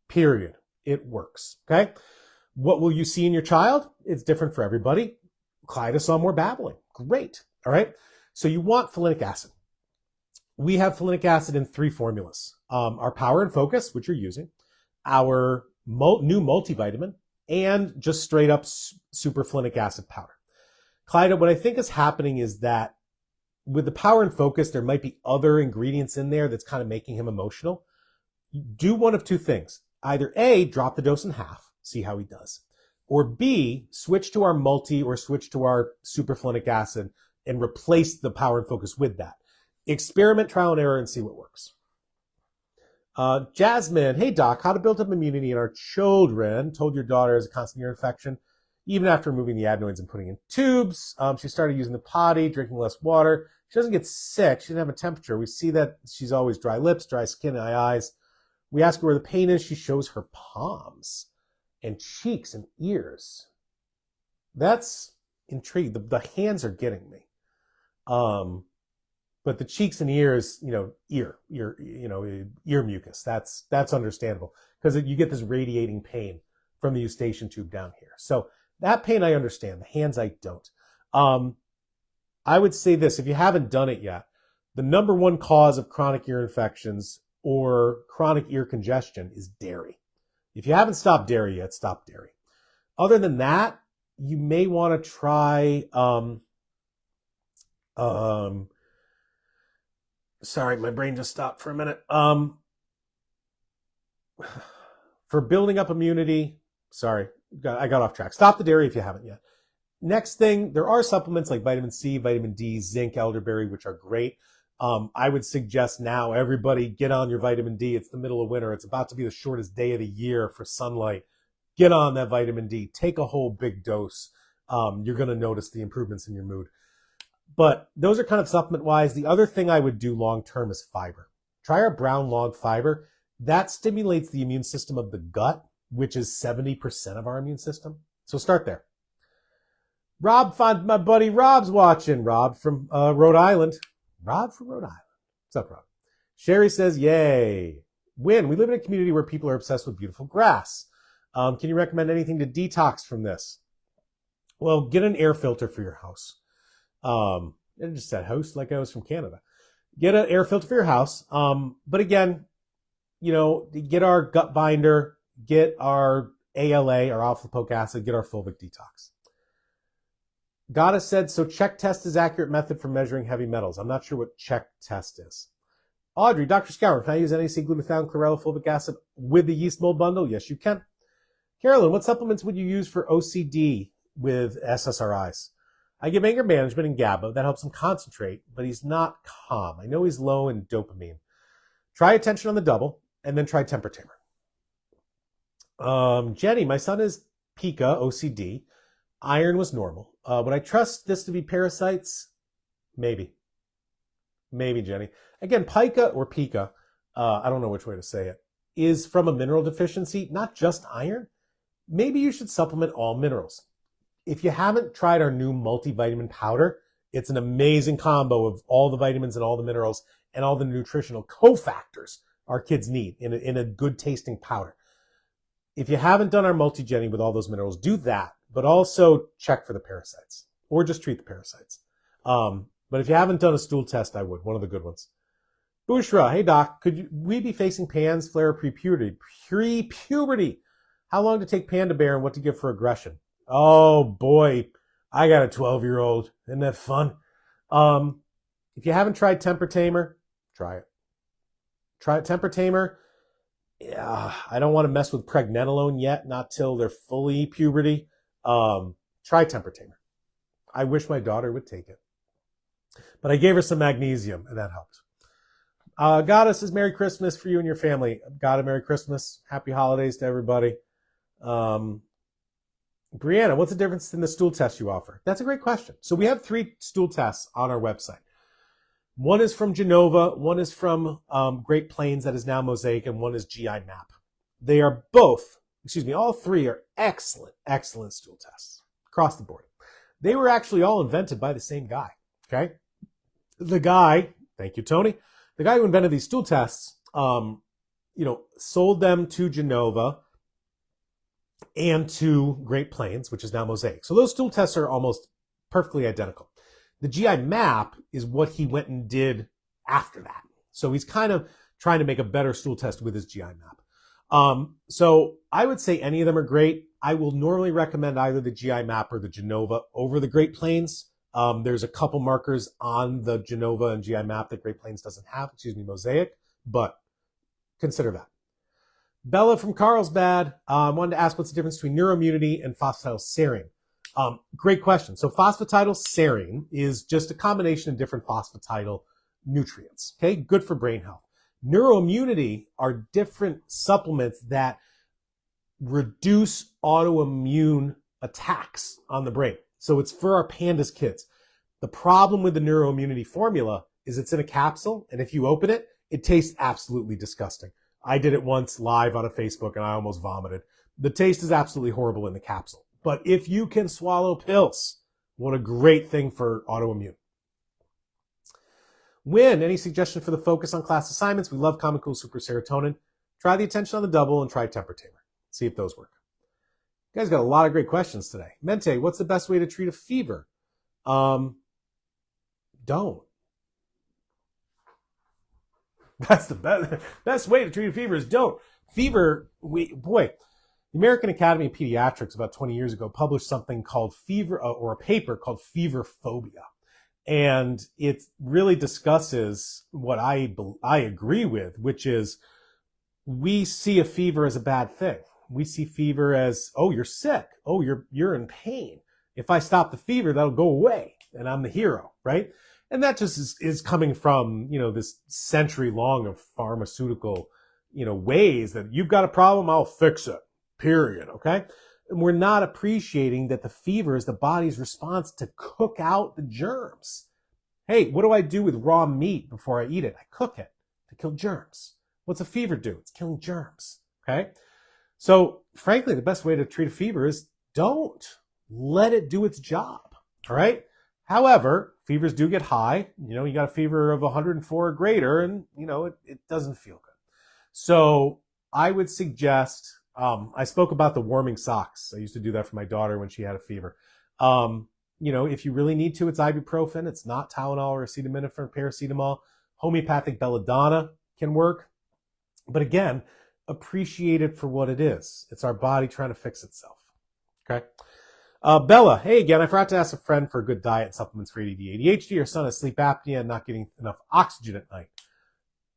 Period. It works. Okay. What will you see in your child? It's different for everybody. Clyda saw more babbling. Great. All right. So you want folinic acid. We have folinic acid in 3 formulas. Our Power and Focus, which you're using, our new multivitamin, and just straight up super folinic acid powder. Clyda, what I think is happening is that with the Power and Focus, there might be other ingredients in there that's kind of making him emotional. Do one of 2 things. Either A, drop the dose in half, see how he does. Or B, switch to our multi or switch to our super folinic acid and replace the Power and Focus with that. Experiment, trial and error, and see what works. Jasmine, hey doc, how to build up immunity in our children. Told your daughter has a constant ear infection. Even after removing the adenoids and putting in tubes, she started using the potty, drinking less water. She doesn't get sick. She doesn't have a temperature. We see that she's always dry lips, dry skin, dry eyes. We ask her where the pain is. She shows her palms and cheeks and ears. That's intriguing. The hands are getting me. But the cheeks and ears, ear mucus, that's understandable because you get this radiating pain from the eustachian tube down here. So that pain I understand. The hands I don't. I would say this, if you haven't done it yet, the number 1 cause of chronic ear infections or chronic ear congestion is dairy. If you haven't stopped dairy yet, stop dairy. Other than that, you may want to try, sorry, my brain just stopped for a minute. For building up immunity, sorry, I got off track. Stop the dairy if you haven't yet. Next thing, there are supplements like vitamin C, vitamin D, zinc, elderberry, which are great. I would suggest now everybody get on your vitamin D. It's the middle of winter. It's about to be the shortest day of the year for sunlight. Get on that vitamin D. Take a whole big dose. You're going to notice the improvements in your mood. But those are kind of supplement-wise. The other thing I would do long-term is fiber. Try our brown log fiber. That stimulates the immune system of the gut, which is 70% of our immune system. So start there. Rob, my buddy Rob's watching. Rob from Rhode Island. Rob from Rhode Island. What's up, Rob? Sherry says, yay. Win. We live in a community where people are obsessed with beautiful grass. Can you recommend anything to detox from this? Well, get an air filter for your house. I just said house like I was from Canada. Get an air filter for your house. But again, get our gut binder, get our ALA, our alpha lipoic acid, get our fulvic detox. Goddess said, so check test is accurate method for measuring heavy metals. I'm not sure what check test is. Audrey, Dr. Skowron, can I use NAC, glutathione, chlorella, fulvic acid with the yeast mold bundle? Yes, you can. Carolyn, what supplements would you use for OCD with SSRIs? I give anger management and GABA. That helps him concentrate, but he's not calm. I know he's low in dopamine. Try attention on the double, and then try temper tamer. Jenny, my son is pica, OCD. Iron was normal. Would I trust this to be parasites? Maybe. Maybe, Jenny. Again, pica or pica, I don't know which way to say it, is from a mineral deficiency, not just iron. Maybe you should supplement all minerals. If you haven't tried our new multivitamin powder, it's an amazing combo of all the vitamins and all the minerals and all the nutritional cofactors our kids need in a good tasting powder. If you haven't done our multi-Jenny with all those minerals, do that, but also check for the parasites or just treat the parasites. But if you haven't done a stool test, I would, one of the good ones. Bushra, hey doc, we be facing PANS flare pre-puberty? Pre-puberty. How long to take Panda Bear and what to give for aggression? Oh boy, I got a 12-year-old. Isn't that fun? If you haven't tried Temper Tamer, try it. Try Temper Tamer. Yeah, I don't want to mess with pregnenolone yet, not till they're fully puberty. Try Temper Tamer. I wish my daughter would take it. But I gave her some magnesium, and that helped. Goddess says, Merry Christmas for you and your family. God, a Merry Christmas. Happy holidays to everybody. Brianna, what's the difference in the stool test you offer? That's a great question. So we have 3 stool tests on our website. One is from Genova, one is from Great Plains, that is now Mosaic, and one is GI Map. They are all 3 are excellent stool tests across the board. They were actually all invented by the same guy, okay? The guy, thank you, Tony, the guy who invented these stool tests, sold them to Genova and to Great Plains, which is now Mosaic. So those stool tests are almost perfectly identical. The GI Map is what he went and did after that. So he's kind of trying to make a better stool test with his GI Map. So I would say any of them are great. I will normally recommend either the GI Map or the Genova over the Great Plains. There's a couple markers on the Genova and GI Map that Great Plains doesn't have, Mosaic, but consider that. Bella from Carlsbad wanted to ask what's the difference between neuroimmunity and phosphatidylserine. Great question. So phosphatidylserine is just a combination of different phosphatidyl nutrients, okay? Good for brain health. Neuroimmunity are different supplements that reduce autoimmune attacks on the brain. So it's for our pandas kids. The problem with the neuroimmunity formula is it's in a capsule, and if you open it, it tastes absolutely disgusting. I did it once live on a Facebook, and I almost vomited. The taste is absolutely horrible in the capsule. But if you can swallow pills, what a great thing for autoimmune. Win, any suggestion for the focus on class assignments? We love Common Cool Super Serotonin. Try the attention on the double and try temper tamer. See if those work. You guys got a lot of great questions today. Mente, what's the best way to treat a fever? Don't. That's the best way to treat a fever is don't. Fever, the American Academy of Pediatrics about 20 years ago published something called fever, or a paper called fever phobia. And it really discusses what I agree with, which is we see a fever as a bad thing. We see fever as, oh, you're sick. Oh, you're in pain. If I stop the fever, that'll go away, and I'm the hero, right? And that just is coming from, this century long of pharmaceutical, ways that you've got a problem, I'll fix it, period, okay? And we're not appreciating that the fever is the body's response to cook out the germs. Hey, what do I do with raw meat before I eat it? I cook it to kill germs. What's a fever do? It's killing germs, okay? So, frankly, the best way to treat a fever is don't let it do its job, all right? However, fevers do get high. You got a fever of 104 or greater, and, it doesn't feel good. So I would suggest, I spoke about the warming socks. I used to do that for my daughter when she had a fever. If you really need to, it's ibuprofen. It's not Tylenol or acetaminophen or paracetamol. Homeopathic belladonna can work. But again, appreciate it for what it is. It's our body trying to fix itself. Okay. Bella, hey again, I forgot to ask a friend for a good diet and supplements for ADD, ADHD. Your son has sleep apnea and not getting enough oxygen at night.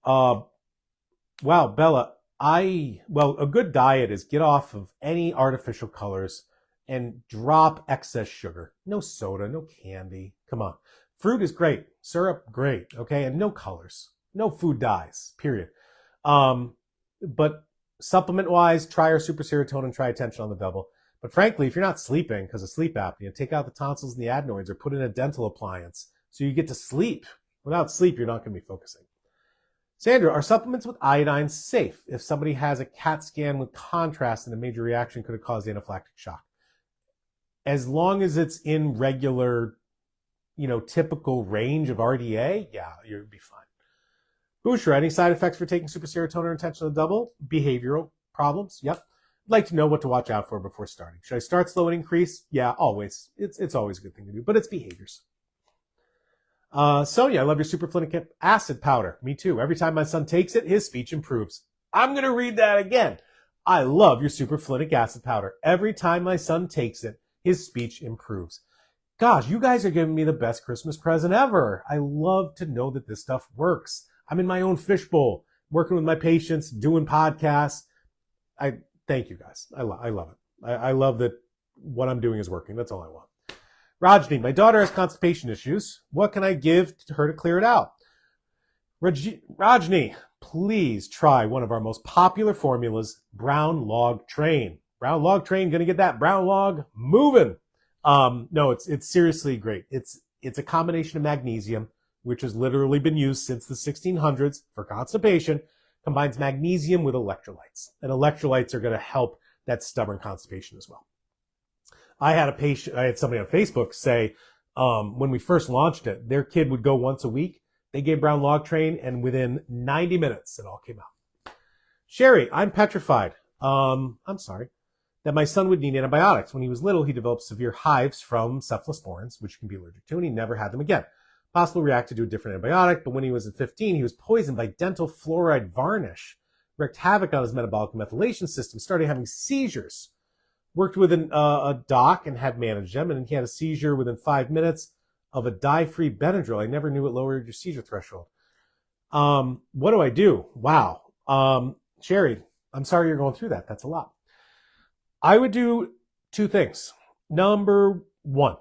Wow, Bella, a good diet is get off of any artificial colors and drop excess sugar. No soda, no candy. Come on. Fruit is great. Syrup, great. Okay. And no colors. No food dyes, period. But supplement wise, try our super serotonin, try attention on the double. But frankly, if you're not sleeping because of sleep apnea, take out the tonsils and the adenoids or put in a dental appliance so you get to sleep. Without sleep, you're not going to be focusing. Sandra, are supplements with iodine safe if somebody has a CAT scan with contrast and a major reaction could have caused anaphylactic shock? As long as it's in regular, typical range of RDA, yeah, you'll be fine. Bushra, any side effects for taking super serotonin or attention on the double? Behavioral problems, yep. I'd like to know what to watch out for before starting. Should I start slow and increase? Yeah, always. It's always a good thing to do, but it's behaviors. Sonia, I love your superflutic acid powder. Me too. Every time my son takes it, his speech improves. I'm going to read that again. I love your superflutic acid powder. Every time my son takes it, his speech improves. Gosh, you guys are giving me the best Christmas present ever. I love to know that this stuff works. I'm in my own fishbowl, working with my patients, doing podcasts. Thank you guys. I love it. I love that what I'm doing is working. That's all I want. Rajni, my daughter has constipation issues. What can I give to her to clear it out? Rajni, please try one of our most popular formulas, Brown Log Train. Brown Log Train, gonna get that brown log moving. No, it's seriously great. It's a combination of magnesium, which has literally been used since the 1600s for constipation, combines magnesium with electrolytes. And electrolytes are gonna help that stubborn constipation as well. I had somebody on Facebook say, when we first launched it, their kid would go once a week. They gave Brown Log Train, and within 90 minutes, it all came out. Sherry, I'm petrified. I'm sorry. That my son would need antibiotics. When he was little, he developed severe hives from cephalosporins, which can be allergic to, and he never had them again. Possibly reacted to a different antibiotic, but when he was at 15, he was poisoned by dental fluoride varnish, wreaked havoc on his metabolic methylation system, started having seizures. Worked with a doc and had managed them, and he had a seizure within 5 minutes of a dye-free Benadryl. I never knew it lowered your seizure threshold. What do I do? Wow. Sherry, I'm sorry you're going through that. That's a lot. I would do 2 things. Number 1,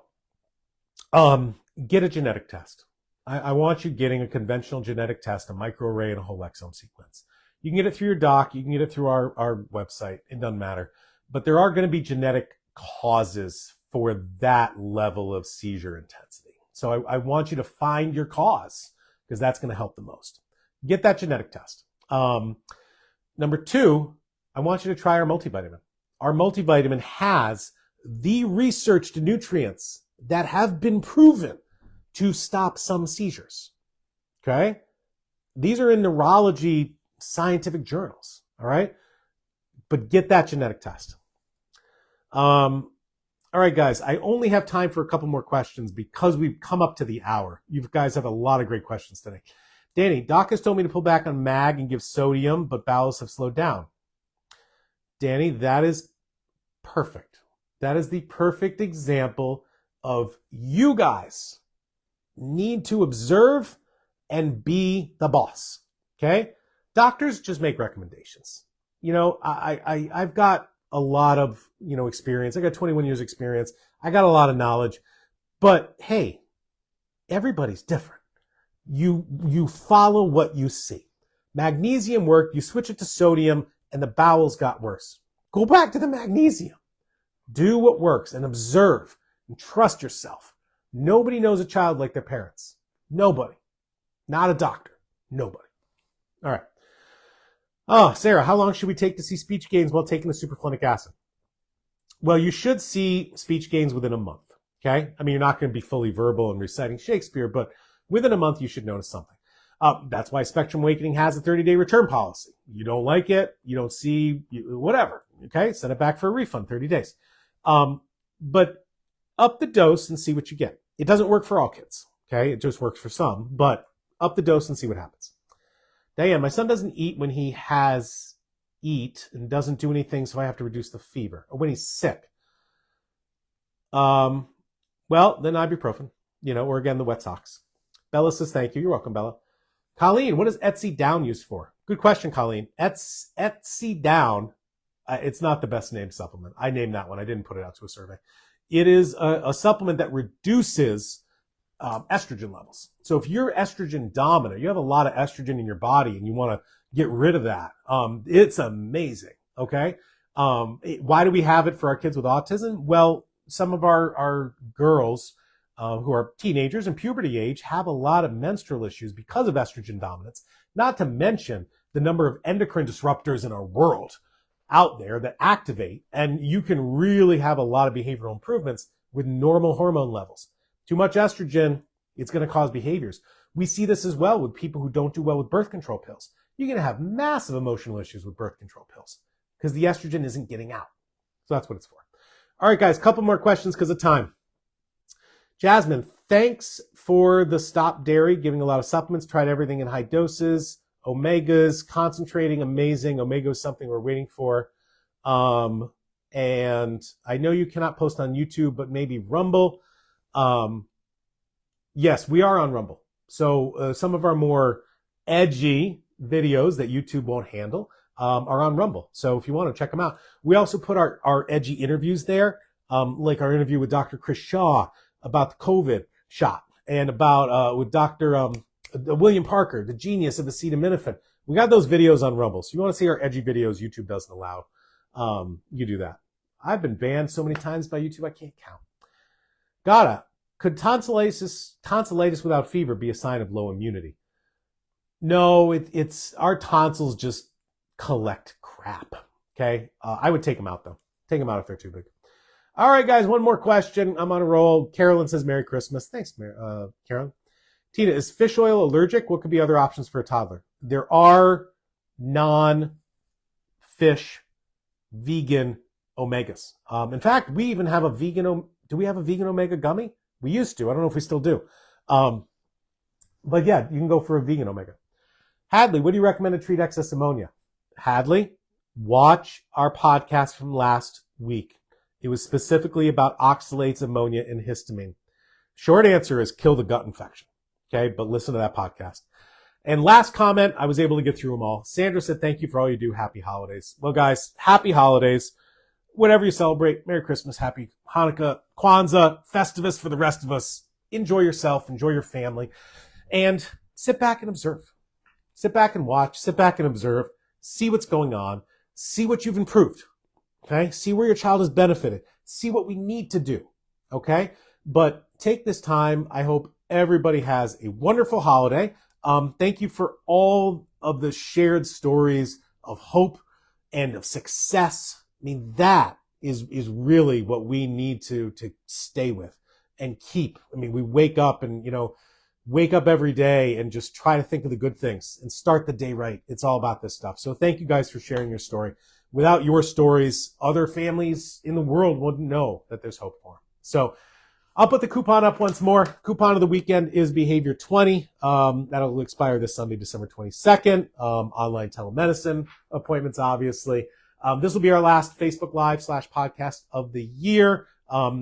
get a genetic test. I want you getting a conventional genetic test, a microarray and a whole exome sequence. You can get it through your doc. You can get it through our website. It doesn't matter. But there are going to be genetic causes for that level of seizure intensity. So I want you to find your cause because that's going to help the most. Get that genetic test. Number 2, I want you to try our multivitamin. Our multivitamin has the researched nutrients that have been proven to stop some seizures. Okay? These are in neurology scientific journals. All right? But get that genetic test. All right, guys, I only have time for a couple more questions because we've come up to the hour. You guys have a lot of great questions today. Danny, doc has told me to pull back on mag and give sodium, but bowels have slowed down. Danny, that is perfect. That is the perfect example of you guys need to observe and be the boss. Okay? Doctors just make recommendations. You know, I've got a lot of, experience. I got 21 years experience. I got a lot of knowledge, but hey, everybody's different. You follow what you see. Magnesium worked. You switch it to sodium and the bowels got worse. Go back to the magnesium. Do what works and observe and trust yourself. Nobody knows a child like their parents. Nobody. Not a doctor. Nobody. All right. Oh, Sarah, how long should we take to see speech gains while taking the superflinic acid? Well, you should see speech gains within a month, okay? I mean, you're not going to be fully verbal and reciting Shakespeare, but within a month, you should notice something. That's why Spectrum Awakening has a 30-day return policy. You don't like it, you don't see, whatever, okay? Send it back for a refund, 30 days. But up the dose and see what you get. It doesn't work for all kids, okay? It just works for some, but up the dose and see what happens. Diane, my son doesn't eat when he has eat and doesn't do anything, so I have to reduce the fever. Or when he's sick. Well, then ibuprofen, or again, the wet socks. Bella says, thank you. You're welcome, Bella. Colleen, what is Etsy Down used for? Good question, Colleen. Etsy Down, it's not the best named supplement. I named that one. I didn't put it out to a survey. It is a supplement that reduces estrogen levels. So if you're estrogen dominant, you have a lot of estrogen in your body and you want to get rid of that. It's amazing. Okay. Why do we have it for our kids with autism? Well, some of our girls who are teenagers and puberty age have a lot of menstrual issues because of estrogen dominance, not to mention the number of endocrine disruptors in our world out there that activate, and you can really have a lot of behavioral improvements with normal hormone levels. Too much estrogen, it's going to cause behaviors. We see this as well with people who don't do well with birth control pills. You're going to have massive emotional issues with birth control pills because the estrogen isn't getting out. So that's what it's for. All right, guys, couple more questions because of time. Jasmine, thanks for the stop dairy, giving a lot of supplements, tried everything in high doses, omegas, concentrating, amazing. Omega is something we're waiting for. And I know you cannot post on YouTube, but maybe Rumble. Yes, we are on Rumble. So some of our more edgy videos that YouTube won't handle are on Rumble. So if you want to check them out. We also put our edgy interviews there, like our interview with Dr. Chris Shaw, about the COVID shot and about with Dr. William Parker, the genius of acetaminophen. We got those videos on Rumble. So if you want to see our edgy videos YouTube doesn't allow, you do that. I've been banned so many times by YouTube, I can't count. Could tonsillitis without fever be a sign of low immunity? No, it's our tonsils just collect crap. Okay. I would take them out though. Take them out if they're too big. All right, guys, one more question. I'm on a roll. Carolyn says, Merry Christmas. Thanks, Carolyn. Tina, is fish oil allergic? What could be other options for a toddler? There are non-fish vegan omegas. In fact, we even have a vegan, do we have a vegan omega gummy? We used to. I don't know if we still do. But yeah, you can go for a vegan omega. Hadley, what do you recommend to treat excess ammonia? Hadley, watch our podcast from last week. It was specifically about oxalates, ammonia, and histamine. Short answer is kill the gut infection. Okay, but listen to that podcast. And last comment, I was able to get through them all. Sandra said, thank you for all you do. Happy holidays. Well, guys, happy holidays. Whatever you celebrate, Merry Christmas, Happy Hanukkah, Kwanzaa, Festivus for the rest of us. Enjoy yourself, enjoy your family, and sit back and observe. Sit back and watch, sit back and observe, see what's going on, see what you've improved, okay? See where your child has benefited, see what we need to do, okay? But take this time. I hope everybody has a wonderful holiday. Thank you for all of the shared stories of hope and of success. I mean, that is really what we need to stay with and keep. I mean, we wake up every day and just try to think of the good things and start the day right. It's all about this stuff. So thank you guys for sharing your story. Without your stories, other families in the world wouldn't know that there's hope for them. So I'll put the coupon up once more. Coupon of the weekend is Behavior 20. That'll expire this Sunday, December 22nd. Online telemedicine appointments, obviously. This will be our last Facebook Live /podcast of the year.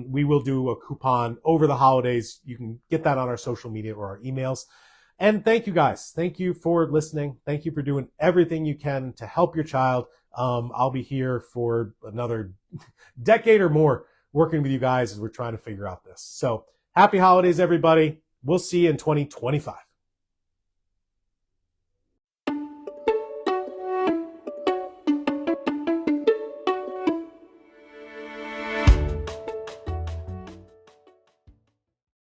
We will do a coupon over the holidays. You can get that on our social media or our emails. And thank you guys. Thank you for listening. Thank you for doing everything you can to help your child. I'll be here for another decade or more working with you guys as we're trying to figure out this. So happy holidays, everybody. We'll see you in 2025.